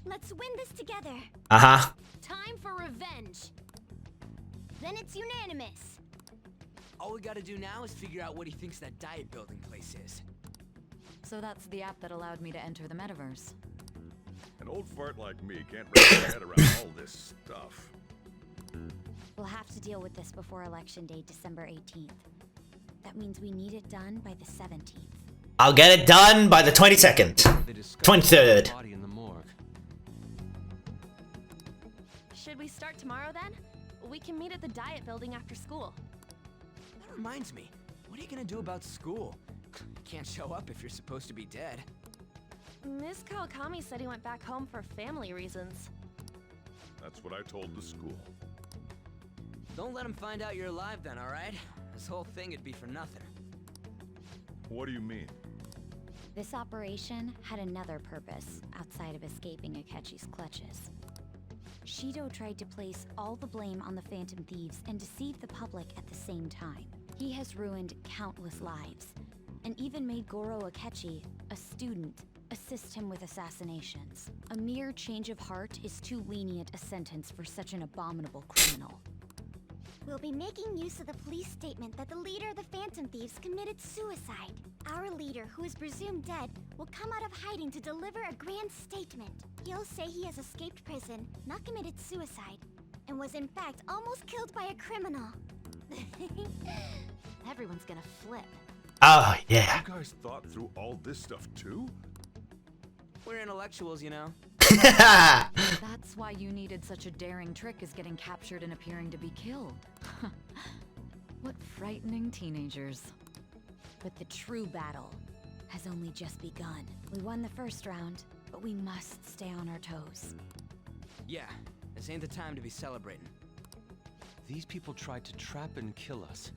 Let's win this together. Uh-huh. Time for revenge. Then it's unanimous. All we gotta do now is figure out what he thinks that Diet Building place is. So that's the app that allowed me to enter the Metaverse. An old fart like me can't wrap his head around all this stuff. We'll have to deal with this before Election Day, December 18th. That means we need it done by the 17th. I'll get it done by the 22nd. 23rd. Body in the morgue. Should we start tomorrow then? We can meet at the Diet Building after school. That reminds me, what are you gonna do about school? Can't show up if you're supposed to be dead. Miss Kawakami said he went back home for family reasons. That's what I told the school. Don't let him find out you're alive then, alright? This whole thing would be for nothing. What do you mean? This operation had another purpose outside of escaping Akechi's clutches. Shido tried to place all the blame on the Phantom Thieves and deceive the public at the same time. He has ruined countless lives, and even made Goro Akechi, a student, assist him with assassinations. A mere change of heart is too lenient a sentence for such an abominable criminal. We'll be making use of the police statement that the leader of the Phantom Thieves committed suicide. Our leader, who is presumed dead, will come out of hiding to deliver a grand statement. He'll say he has escaped prison, not committed suicide, and was in fact almost killed by a criminal. Everyone's gonna flip. Oh, yeah. You guys thought through all this stuff too? We're intellectuals, you know. That's why you needed such a daring trick as getting captured and appearing to be killed. What frightening teenagers. But the true battle has only just begun. We won the first round, but we must stay on our toes. Yeah, this ain't the time to be celebrating. These people tried to trap and kill us.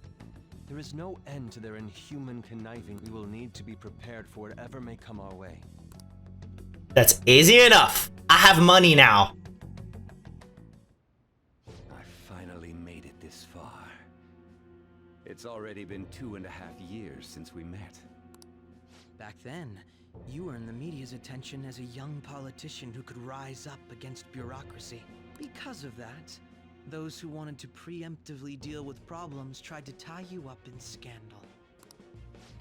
There is no end to their inhuman conniving. We will need to be prepared for whatever may come our way. That's easy enough. I have money now. I finally made it this far. It's already been 2.5 years since we met. Back then, you earned the media's attention as a young politician who could rise up against bureaucracy. Because of that, those who wanted to preemptively deal with problems tried to tie you up in scandal.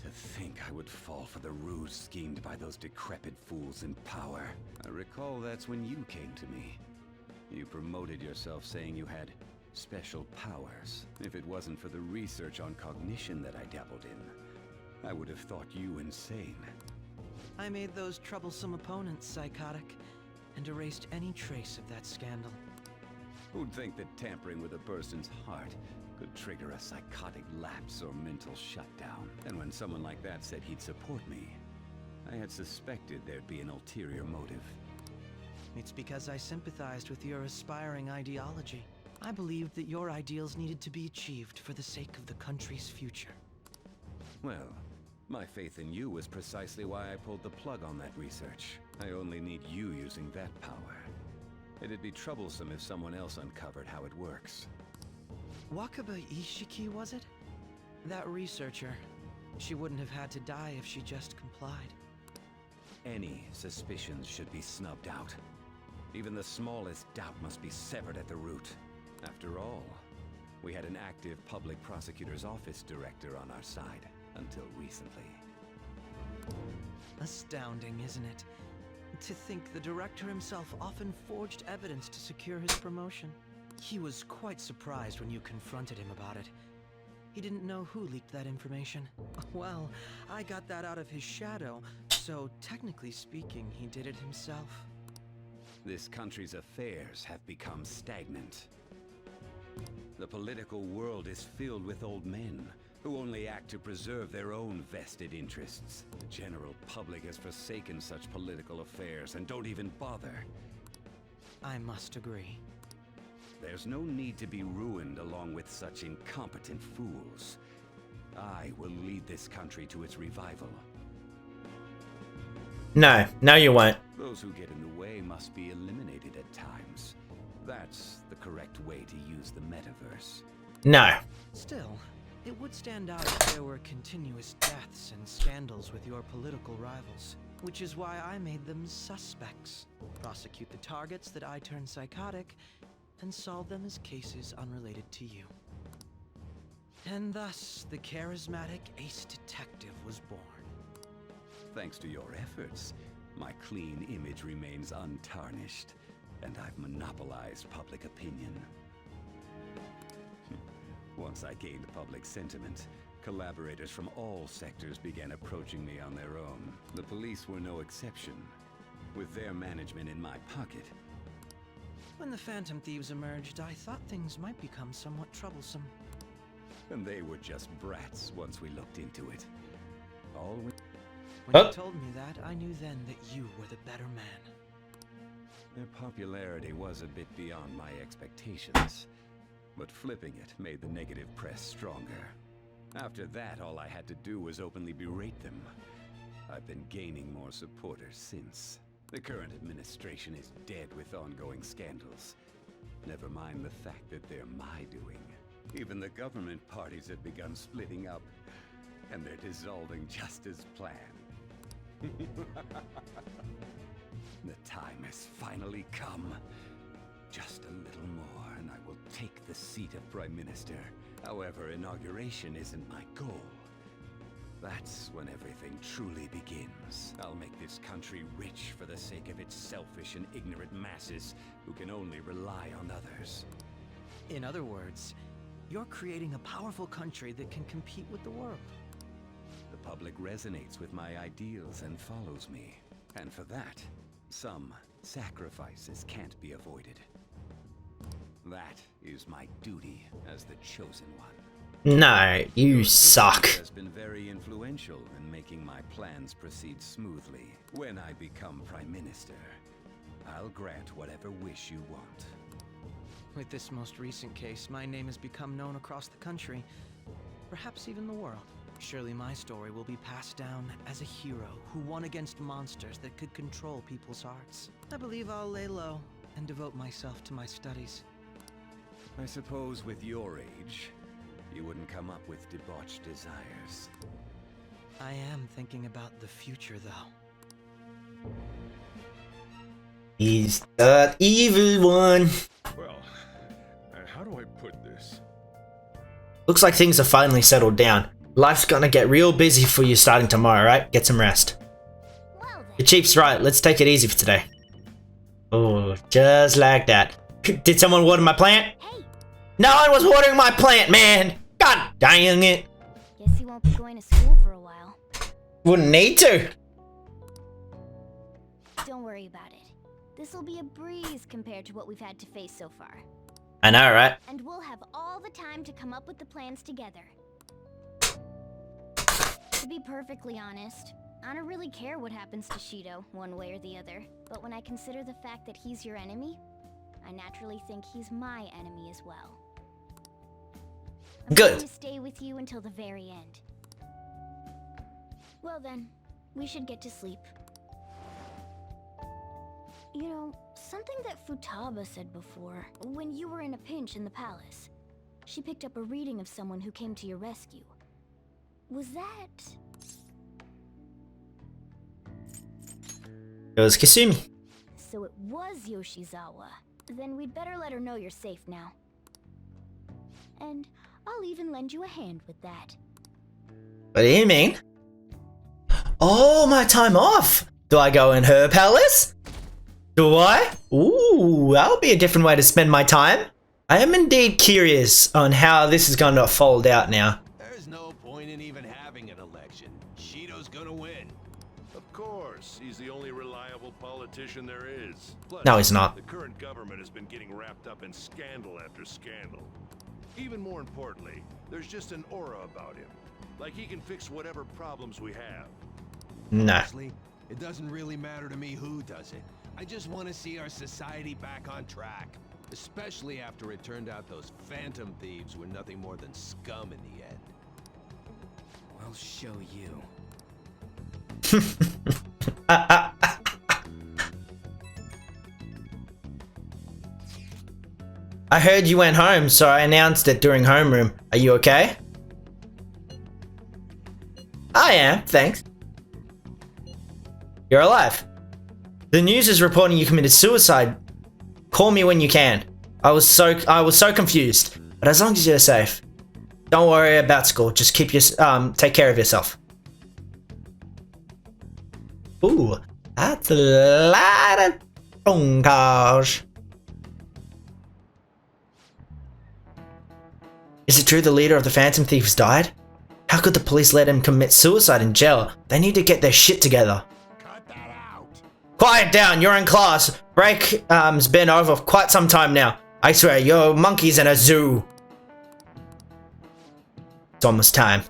To think I would fall for the ruse schemed by those decrepit fools in power. I recall that's when you came to me. You promoted yourself saying you had special powers. If it wasn't for the research on cognition that I dabbled in, I would have thought you insane. I made those troublesome opponents psychotic and erased any trace of that scandal. Who'd think that tampering with a person's heart could trigger a psychotic lapse or mental shutdown? And when someone like that said he'd support me, I had suspected there'd be an ulterior motive. It's because I sympathized with your aspiring ideology. I believed that your ideals needed to be achieved for the sake of the country's future. Well, my faith in you was precisely why I pulled the plug on that research. I only need you using that power. It'd be troublesome if someone else uncovered how it works. Wakaba Ishiki, was it? That researcher. She wouldn't have had to die if she just complied. Any suspicions should be snubbed out. Even the smallest doubt must be severed at the root. After all, we had an active public prosecutor's office director on our side until recently. Astounding, isn't it? To think the director himself often forged evidence to secure his promotion. He was quite surprised when you confronted him about it. He didn't know who leaked that information. Well, I got that out of his shadow, so technically speaking, he did it The political world is filled with old men who only act to preserve their own vested interests. The general public has forsaken such political affairs and don't even bother. I must agree. There's no need to be ruined along with such incompetent fools. I will lead this country to its revival. No, you won't. Those who get in the way must be eliminated at times. That's the correct way to use the metaverse. No. Still, it would stand out if there were continuous deaths and scandals with your political rivals, which is why I made them suspects. Prosecute the targets that I turn psychotic, and solve them as cases unrelated to you. And thus, the charismatic ace detective was born. Thanks to your efforts, my clean image remains untarnished, and I've monopolized public opinion. Once I gained public sentiment, collaborators from all sectors began approaching me on their own. The police were no exception. With their management in my pocket, When the Phantom Thieves emerged, I thought things might become somewhat troublesome. and they were just brats once we looked into it. When you told me that, I knew then that you were the better man. Their popularity was a bit beyond my expectations, but flipping it made the negative press stronger. After that, all I had to do was openly berate them. I've been gaining more supporters since. The current administration is dead with ongoing scandals. Never mind the fact that they're my doing. Even the government parties have begun splitting up, and they're dissolving just as planned. The time has finally come. Just a little more, and I will take the seat of Prime Minister. However, inauguration isn't my goal. That's when everything truly begins. I'll make this country rich for the sake of its selfish and ignorant masses who can only rely on others. In other words, you're creating a powerful country that can compete with the world. The public resonates with my ideals and follows me. And for that, some sacrifices can't be avoided. That is my duty as the chosen one. No, you suck. Has been very influential in making my plans proceed smoothly. When I become Prime Minister, I'll grant whatever wish you want. With this most recent case, my name has become known across the country, perhaps even the world. Surely my story will be passed down as a hero who won against monsters that could control people's hearts. I believe I'll lay low and devote myself to my studies. I suppose with your age, you wouldn't come up with debauched desires. I am thinking about the future, though. He's the evil one. Well, how do I put this? Looks like things are finally settled down. Life's gonna get real busy for you starting tomorrow, right? Get some rest. The Chief's right, let's take it easy for today. Oh, just like that. Did someone water my plant? Hey. No one was watering my plant, man! God dang it! Guess you won't be going to school for a while. Wouldn't need to. Don't worry about it. This'll be a breeze compared to what we've had to face so far. I know, right? And we'll have all the time to come up with the plans together. To be perfectly honest, I don't really care what happens to Shido, one way or the other. But when I consider the fact that he's your enemy, I naturally think he's my enemy as well. I'm going to stay with you until the very end. Well then, we should get to sleep. You know, something that Futaba said before, when you were in a pinch in the palace, she picked up a reading of someone who came to your rescue. Was that... It was Kasumi. So it was Yoshizawa. Then we'd better let her know you're safe now. And I'll even lend you a hand with that. What do you mean? Oh, my time off! Do I go in her palace? Do I? Ooh, that'll be a different way to spend my time. I am indeed curious on how this is going to fold out now. There's no point in even having an election. Shido's gonna win. Of course, he's the only reliable politician there is. Plus, No, he's not. The current government has been getting wrapped up in scandal after scandal. Even more importantly, there's just an aura about him. Like he can fix whatever problems we have. Nah. Honestly, it doesn't really matter to me who does it. I just want to see our society back on track. Especially after it turned out those Phantom Thieves were nothing more than scum in the end. I'll show you. I heard you went home, so I announced it during homeroom. Are you okay? I am, thanks. You're alive. The news is reporting you committed suicide. Call me when you can. I was so confused, but as long as you're safe. Don't worry about school, just keep your take care of yourself. Ooh, that's a lot of phone calls. Is it true the leader of the Phantom Thieves died? How could the police let him commit suicide in jail? They need to get their shit together. Cut that out. Quiet down, you're in class. Break has been over for quite some time now. I swear, you're monkeys in a zoo. It's almost time.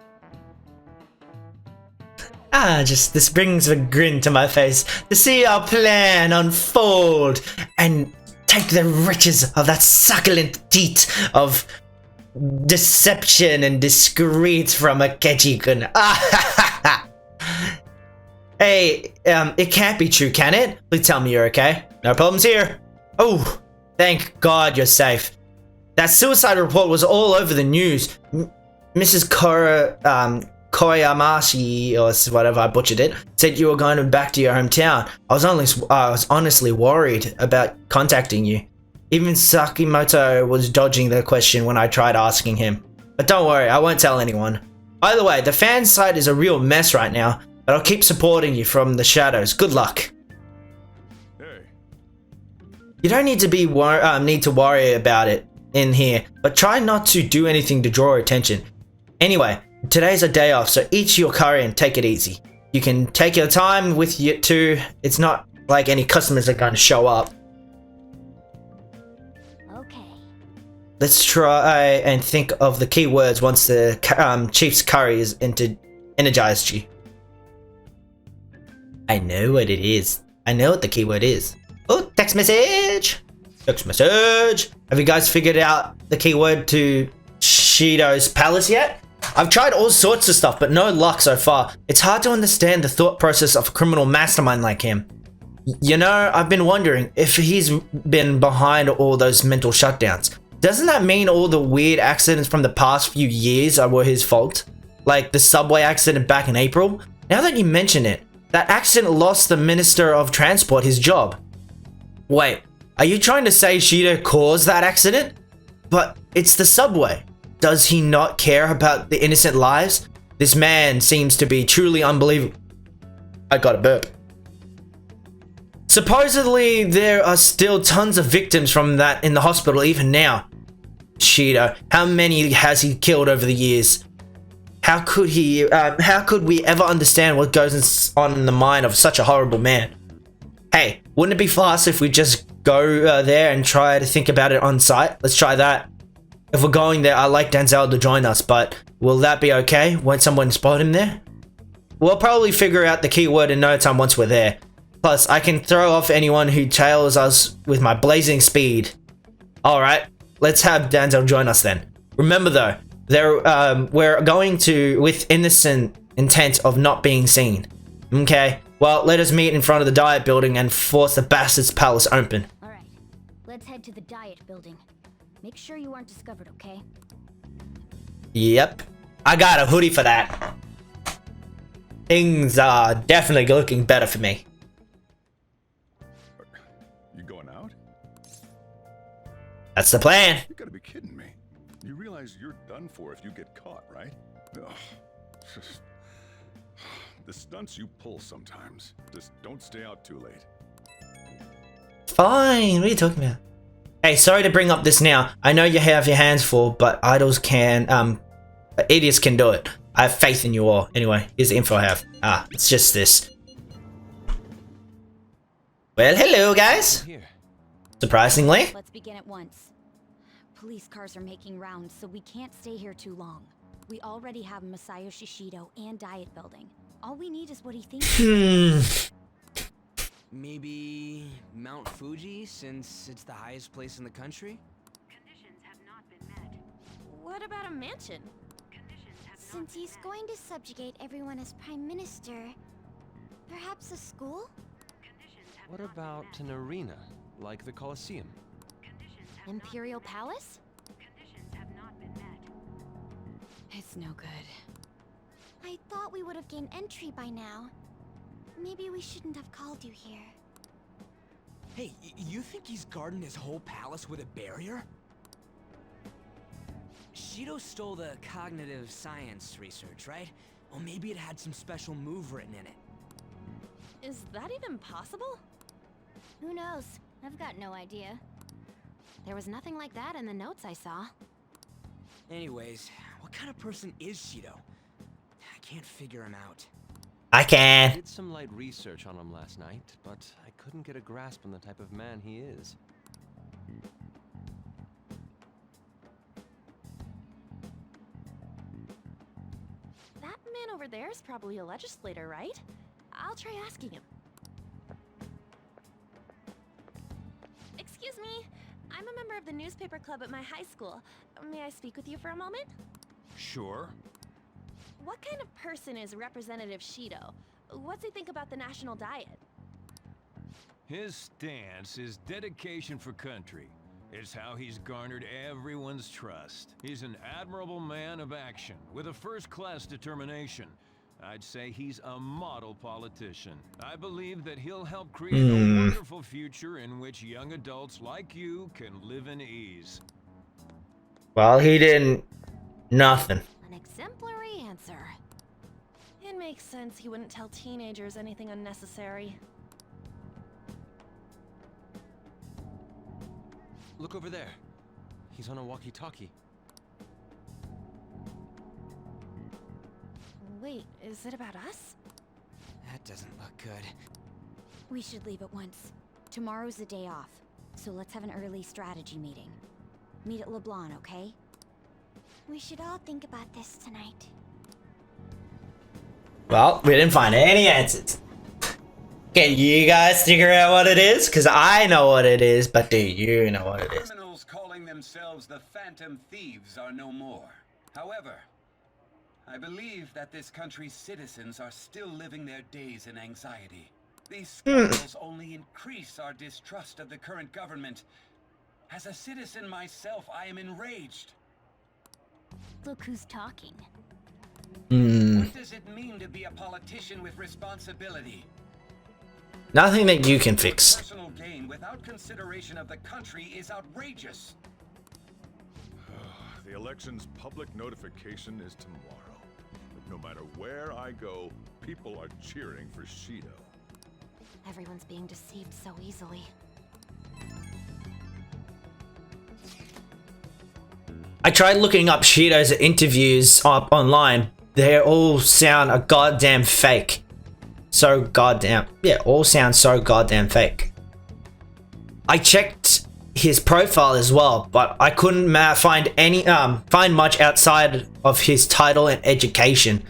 This brings a grin to my face to see our plan unfold and take the riches of that succulent teat of deception and discreet from Akechi-kun. Hey, it can't be true, can it? Please tell me you're okay. No problems here. Oh, thank God you're safe. That suicide report was all over the news. Mrs. Koyamashi, or whatever, I butchered it, said you were going back to your hometown. I was honestly worried about contacting you. Even Sakimoto was dodging the question when I tried asking him. But don't worry, I won't tell anyone. By the way, the fan site is a real mess right now, but I'll keep supporting you from the shadows. Good luck. Hey. You don't need to worry about it in here, but try not to do anything to draw attention. Anyway, today's a day off, so eat your curry and take it easy. You can take your time with you too. It's not like any customers are going to show up. Let's try and think of the key words once the Chief's curry is energized you. I know what it is. I know what the keyword is. Oh, text message! Text message! Have you guys figured out the keyword to Shido's palace yet? I've tried all sorts of stuff, but no luck so far. It's hard to understand the thought process of a criminal mastermind like him. You know, I've been wondering if he's been behind all those mental shutdowns. Doesn't that mean all the weird accidents from the past few years were his fault? Like the subway accident back in April? Now that you mention it, that accident lost the Minister of Transport his job. Wait, are you trying to say Shido caused that accident? But it's the subway. Does he not care about the innocent lives? This man seems to be truly unbelievable. I got a burp. Supposedly, there are still tons of victims from that in the hospital even now. Shido, how many has he killed over the years? How could we ever understand what goes on in the mind of such a horrible man? Hey, wouldn't it be fast if we just go there and try to think about it on site? Let's try that. If we're going there, I'd like Danzell to join us, but will that be okay? Won't someone spot him there? We'll probably figure out the keyword in no time once we're there. Plus, I can throw off anyone who tails us with my blazing speed. Alright, let's have Danzell join us then. Remember though, we're going to with innocent intent of not being seen. Okay, well, let us meet in front of the Diet Building and force the bastard's palace open. Alright, let's head to the Diet Building. Make sure you aren't discovered, okay? Yep, I got a hoodie for that. Things are definitely looking better for me. You going out? That's the plan. You gotta be kidding me. You realize you're done for if you get caught, right? Ugh. The stunts you pull sometimes. Just don't stay out too late. Fine, what are you talking about? Hey, sorry to bring up this now. I know you have your hands full, but idols can, idiots can do it. I have faith in you all. Anyway, here's the info I have. It's just this. Well, hello guys. Surprisingly. Let's begin at once. police cars are making rounds, so we can't stay here too long. We already have Masayoshi Shido and Diet Building. All we need is what he thinks. Maybe Mount Fuji, since it's the highest place in the country? What about a mansion? Since he's going to subjugate everyone as Prime Minister, perhaps a school? What about an arena, like the Colosseum? Imperial Palace? It's no good. I thought we would have gained entry by now. Maybe we shouldn't have called you here. Hey, you think he's guarding his whole palace with a barrier? Shido stole the cognitive science research, right? Or maybe it had some special move written in it. Is that even possible? Who knows? I've got no idea. There was nothing like that in the notes I saw. Anyways, what kind of person is Shido? I can't figure him out. I can. I did some light research on him last night, but I couldn't get a grasp on the type of man he is. That man over there is probably a legislator, right? I'll try asking him. Excuse me, I'm a member of the newspaper club at my high school. May I speak with you for a moment? Sure. What kind of person is Representative Shido? What's he think about the national diet? His stance is dedication for country. It's how he's garnered everyone's trust. He's an admirable man of action, with a first-class determination. I'd say he's a model politician. I believe that he'll help create a wonderful future in which young adults like you can live in ease. Well, he didn't. Nothing. An exemplary answer. It makes sense he wouldn't tell teenagers anything unnecessary. Look over there. He's on a walkie-talkie. Wait, is it about us? That doesn't look good. We should leave at once. Tomorrow's the day off, so let's have an early strategy meeting. Meet at LeBlanc, okay? We should all think about this tonight. Well, we didn't find any answers. Can you guys figure out what it is? Because I know what it is, but do you know what it is? Criminals calling themselves the Phantom Thieves are no more. However, I believe that this country's citizens are still living their days in anxiety. These scandals only increase our distrust of the current government. As a citizen myself, I am enraged. Look who's talking. What does it mean to be a politician with responsibility? Nothing that you can fix. Personal gain without consideration of the country is outrageous. The election's public notification is tomorrow. No matter where I go, people are cheering for Shido. Everyone's being deceived so easily. I tried looking up Shido's interviews up online. They all sound a goddamn fake. So goddamn, yeah, all sound so goddamn fake. I checked his profile as well, but I couldn't find much outside of his title and education.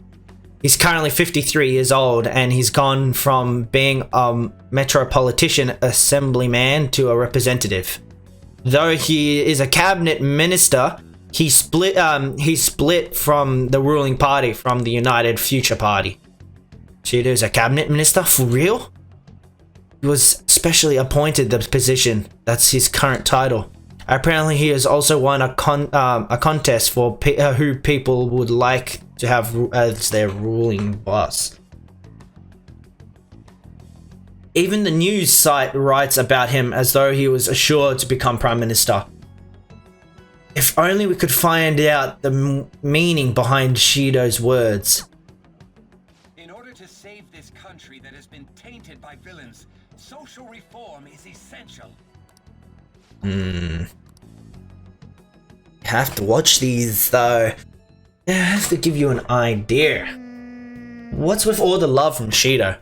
He's currently 53 years old, and he's gone from being a metropolitan assemblyman to a representative. Though he is a cabinet minister, he split from the ruling party, from the United Future Party. Shido's a cabinet minister? For real? He was specially appointed the position. That's his current title. Apparently he has also won a contest for who people would like to have as their ruling boss. Even the news site writes about him as though he was assured to become Prime Minister. If only we could find out the meaning behind Shido's words. In order to save this country that has been tainted by villains, social reform is essential. You have to watch these though. It has to give you an idea. What's with all the love from Shido?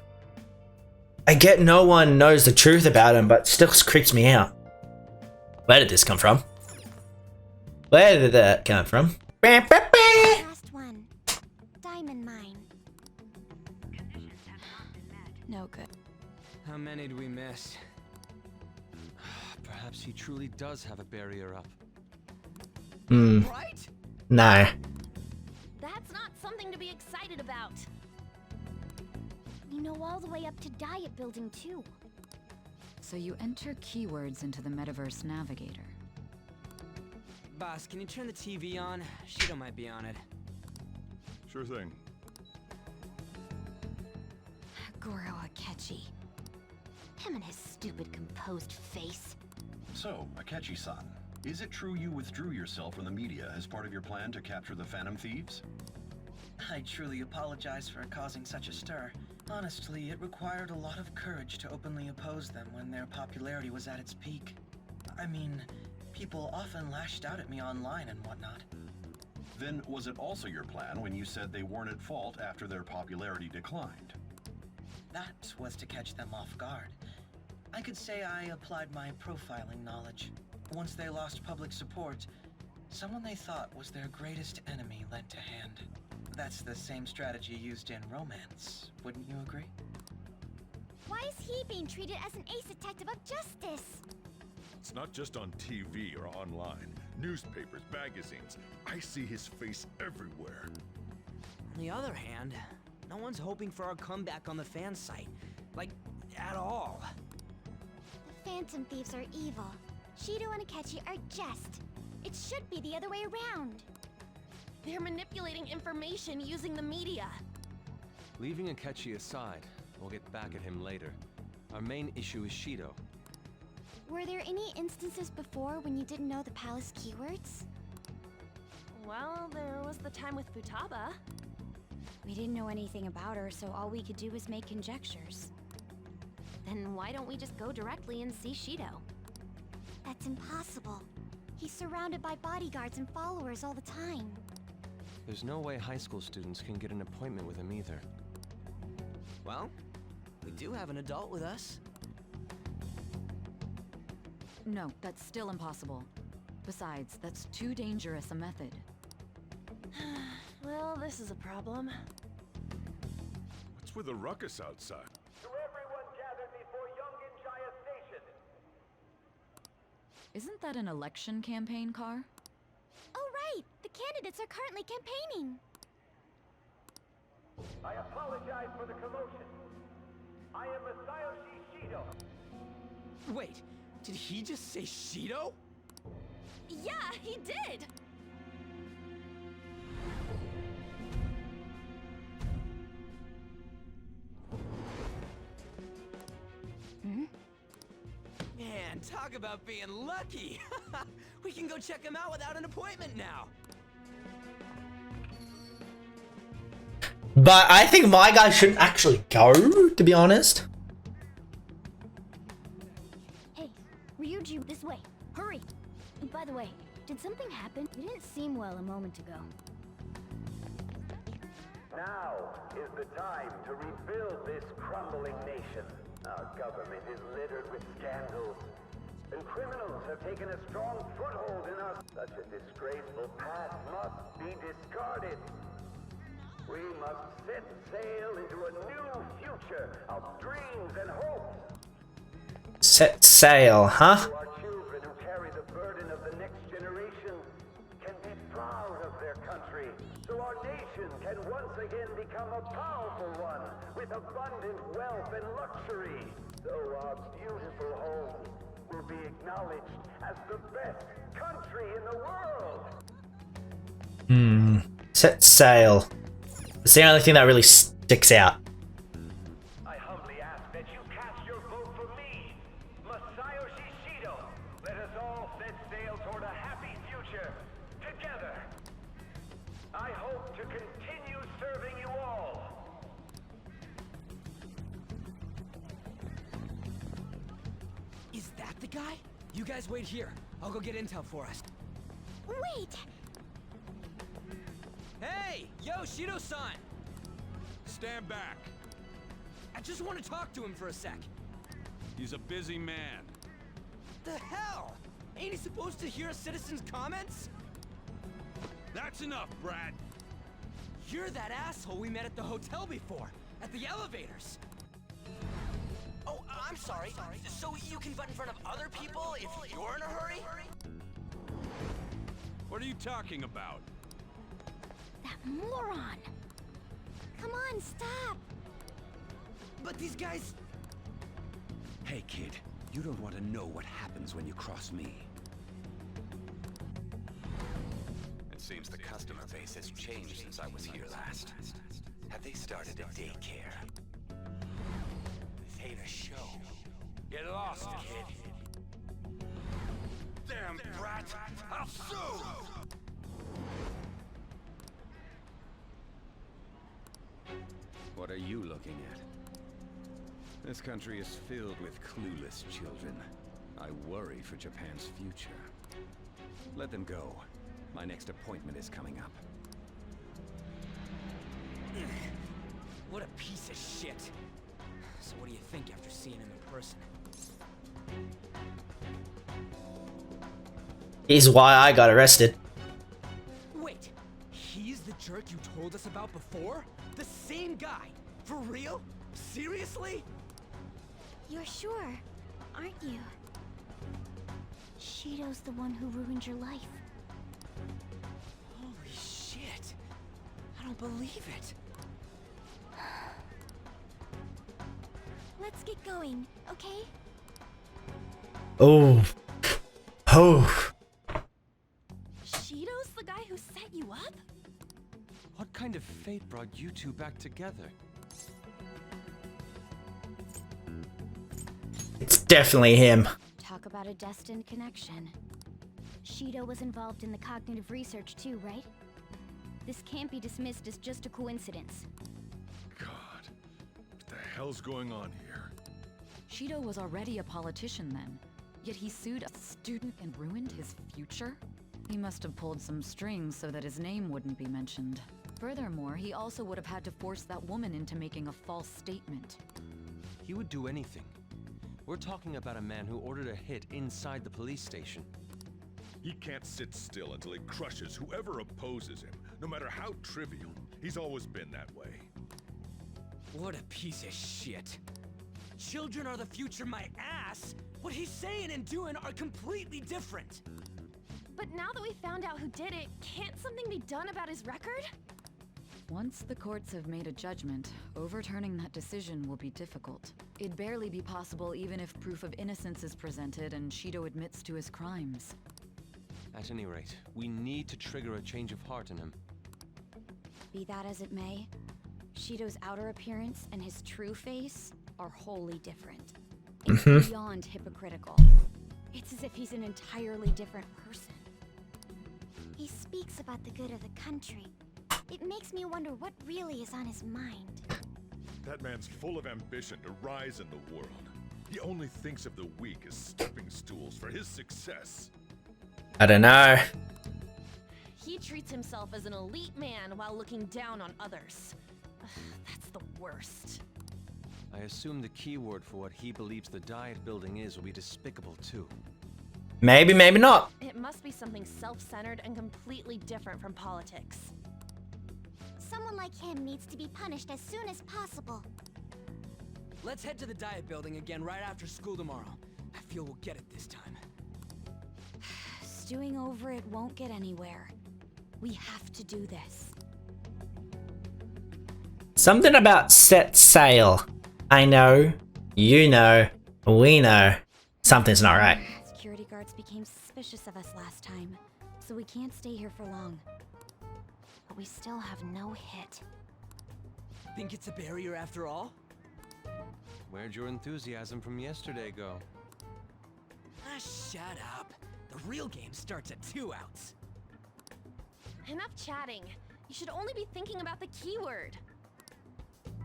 I get no one knows the truth about him, but still creeps me out. Where did this come from? Where did that come from? Last one. Diamond mine. No good. How many do we miss? Perhaps he truly does have a barrier up. Right? No. That's not something to be excited about. You know all the way up to Diet Building too. So you enter keywords into the Metaverse Navigator. Boss, can you turn the TV on? Shido might be on it. Sure thing. Goro Akechi. Him and his stupid composed face. So, Akechi-san, is it true you withdrew yourself from the media as part of your plan to capture the Phantom Thieves? I truly apologize for causing such a stir. Honestly, it required a lot of courage to openly oppose them when their popularity was at its peak. I mean, people often lashed out at me online and whatnot. Then was it also your plan when you said they weren't at fault after their popularity declined? That was to catch them off guard. I could say I applied my profiling knowledge. Once they lost public support, someone they thought was their greatest enemy lent a hand. That's the same strategy used in romance, wouldn't you agree? Why is he being treated as an ace detective of justice? It's not just on TV or online. Newspapers, magazines. I see his face everywhere. On the other hand, no one's hoping for our comeback on the fan site. Like, at all. The Phantom Thieves are evil. Shido and Akechi are just. It should be the other way around. They're manipulating information using the media. Leaving Akechi aside, we'll get back at him later. Our main issue is Shido. Were there any instances before when you didn't know the palace keywords? Well, there was the time with Futaba. We didn't know anything about her, so all we could do was make conjectures. Then why don't we just go directly and see Shido? That's impossible. He's surrounded by bodyguards and followers all the time. There's no way high school students can get an appointment with him either. Well, we do have an adult with us. No, that's still impossible. Besides, that's too dangerous a method. Well, this is a problem. What's with the ruckus outside? To everyone gathered before Yongen-Jaya Station. Isn't that an election campaign car? Oh right! The candidates are currently campaigning! I apologize for the commotion. I am Masayoshi Shido. Wait, did he just say Shido? Yeah, he did! Man, talk about being lucky! We can go check him out without an appointment now! But I think my guy shouldn't actually go, to be honest. Hey, Ryuji, this way. Hurry! By the way, did something happen? You didn't seem well a moment ago. Now is the time to rebuild this crumbling nation. Our government is littered with scandals, and criminals have taken a strong foothold in us. Such a disgraceful past must be discarded. We must set sail into a new future of dreams and hopes. Set sail, huh? So our children who carry the burden of the next generation can be proud of their country. So our nation can once again become a powerful one with abundant wealth and luxury. So our beautiful home will be acknowledged as the best country in the world. Set sail. It's the only thing that really sticks out. I humbly ask that you cast your vote for me, Masayoshi Shido. Let us all set sail toward a happy future together. I hope to continue serving you all. Is that the guy? You guys wait here. I'll go get intel for us. Wait! Hey! Yo, Shido-san! Stand back. I just want to talk to him for a sec. He's a busy man. The hell? Ain't he supposed to hear a citizen's comments? That's enough, Brad. You're that asshole we met at the hotel before, at the elevators. Oh, I'm sorry. So you can butt in front of other people if you're in a hurry? What are you talking about? That moron! Come on, stop! But these guys... Hey, kid. You don't want to know what happens when you cross me. It seems the customer base has changed since I was here last. Have they started a daycare? This ain't a show. Get lost, kid. Damn brat! I'll sue! What are you looking at? This country is filled with clueless children. I worry for Japan's future. Let them go. My next appointment is coming up. What a piece of shit. So what do you think after seeing him in person? He's why I got arrested. Wait, he's the jerk you told us about before? The same guy? For real? Seriously? You're sure, aren't you? Shido's the one who ruined your life. Holy shit. I don't believe it. Let's get going, okay? Oh. Oh. Shido's the guy who set you up? What kind of fate brought you two back together? It's definitely him. Talk about a destined connection. Shido was involved in the cognitive research too, right? This can't be dismissed as just a coincidence. God, what the hell's going on here? Shido was already a politician then, yet he sued a student and ruined his future? He must have pulled some strings so that his name wouldn't be mentioned. Furthermore, he also would have had to force that woman into making a false statement. He would do anything. We're talking about a man who ordered a hit inside the police station. He can't sit still until he crushes whoever opposes him, no matter how trivial. He's always been that way. What a piece of shit. Children are the future, my ass. What he's saying and doing are completely different. But now that we found out who did it, can't something be done about his record? Once the courts have made a judgment, overturning that decision will be difficult. It'd barely be possible even if proof of innocence is presented and Shido admits to his crimes. At any rate, we need to trigger a change of heart in him. Be that as it may, Shido's outer appearance and his true face are wholly different. It's beyond hypocritical. It's as if he's an entirely different person. He speaks about the good of the country. It makes me wonder what really is on his mind. That man's full of ambition to rise in the world. He only thinks of the weak as stepping stools for his success. I don't know. He treats himself as an elite man while looking down on others. That's the worst. I assume the keyword for what he believes the diet building is will be despicable too. Maybe, maybe not. It must be something self-centered and completely different from politics. Someone like him needs to be punished as soon as possible. Let's head to the diet building again right after school tomorrow. I feel we'll get it this time. Stewing over it won't get anywhere. We have to do this. Something about set sail. I know, you know, we know. Something's not right. Security guards became suspicious of us last time, so we can't stay here for long. But we still have no hit. Think it's a barrier after all? Where'd your enthusiasm from yesterday go? Ah, shut up. The real game starts at 2 outs. Enough chatting. You should only be thinking about the keyword.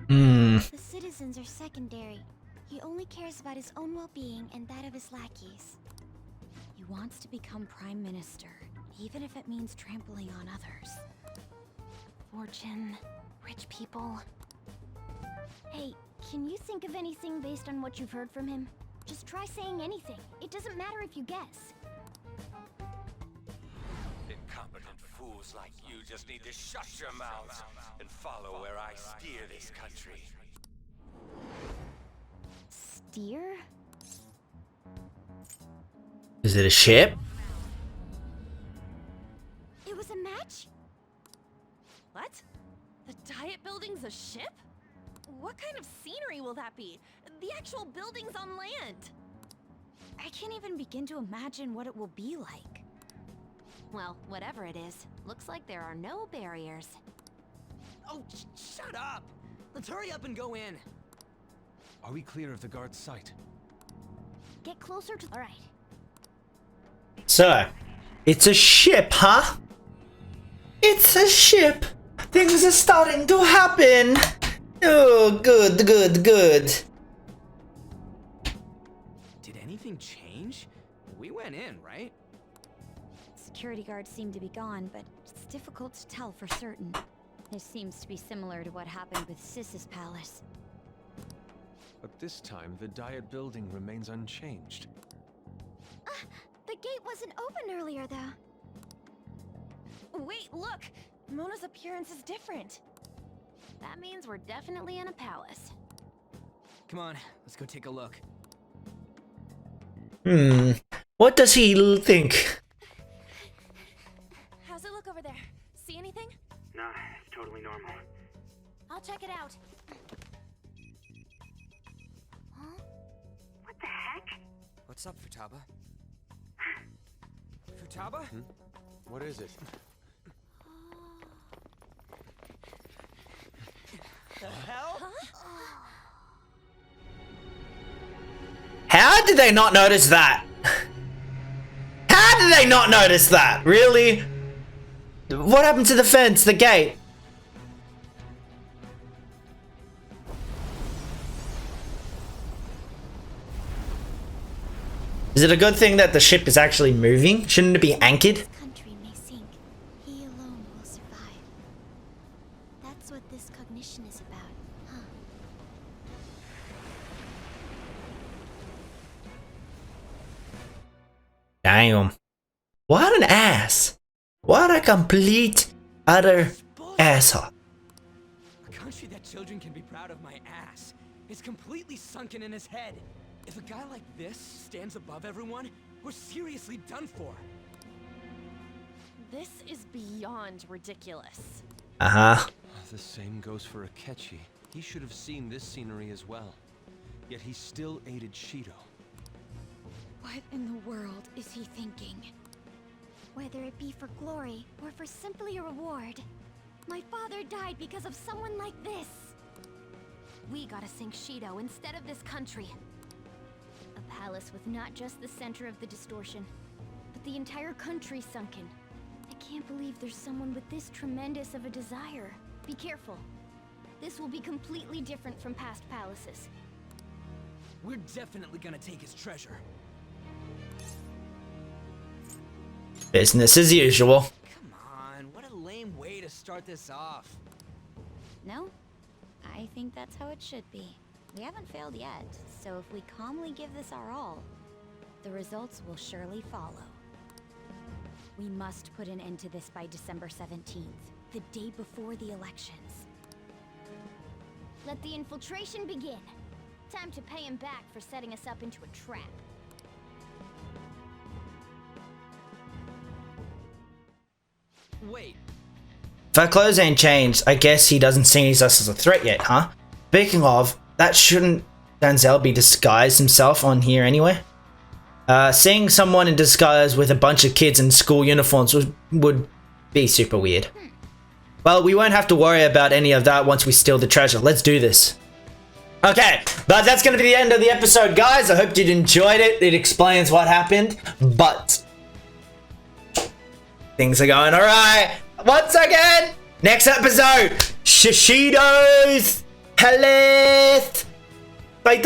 The citizens are secondary. He only cares about his own well-being and that of his lackeys. He wants to become prime minister, even if it means trampling on others. Fortune, rich people. Hey, can you think of anything based on what you've heard from him? Just try saying anything. It doesn't matter if you guess. Incompetent fools like you just need to shut your mouths and follow where I steer this country. Steer? Is it a ship? It was a match? What? The Diet Building's a ship? What kind of scenery will that be? The actual building's on land. I can't even begin to imagine what it will be like. Well, whatever it is, looks like there are no barriers. Oh, shut up! Let's hurry up and go in. Are we clear of the guard's sight? Get closer to... Alright. So, it's a ship, huh? It's a ship. Things are starting to happen. Oh, good, good, good. Did anything change? We went in, right? Security guards seem to be gone, but it's difficult to tell for certain. This seems to be similar to what happened with Sis's palace. But this time, the Diet Building remains unchanged. The gate wasn't open earlier, though. Wait, look! Mona's appearance is different. That means we're definitely in a palace. Come on, let's go take a look. What does he think? How's it look over there? See anything? Nah, it's totally normal. I'll check it out. Huh? What the heck? What's up, Futaba? Futaba? What is it? The hell? How did they not notice that? How did they not notice that? Really? What happened to the fence, the gate? Is it a good thing that the ship is actually moving? Shouldn't it be anchored? This country may sink. He alone will survive. That's what this cognition is about, huh? Damn. What an ass. What a complete, utter asshole. A country that children can be proud of my ass is completely sunken in his head. If a guy like this stands above everyone, we're seriously done for. This is beyond ridiculous. Uh-huh. The same goes for Akechi. He should have seen this scenery as well. Yet he still aided Shido. What in the world is he thinking? Whether it be for glory or for simply a reward, my father died because of someone like this. We gotta sink Shido instead of this country. A palace with not just the center of the distortion, but the entire country sunken. I can't believe there's someone with this tremendous of a desire. Be careful. This will be completely different from past palaces. We're definitely gonna take his treasure. Business as usual. Come on, what a lame way to start this off. No? I think that's how it should be. We haven't failed yet, so if we calmly give this our all, the results will surely follow. We must put an end to this by December 17th, the day before the elections. Let the infiltration begin. Time to pay him back for setting us up into a trap. Wait. If our clothes ain't changed, I guess he doesn't see us as a threat yet, huh? Speaking of, that shouldn't Danzell be disguised himself on here anyway? Seeing someone in disguise with a bunch of kids in school uniforms would be super weird. Well, we won't have to worry about any of that once we steal the treasure. Let's do this. Okay, but that's going to be the end of the episode, guys. I hope you enjoyed it. It explains what happened, but things are going alright. Once again, next episode, Shishido's Palace. Bye.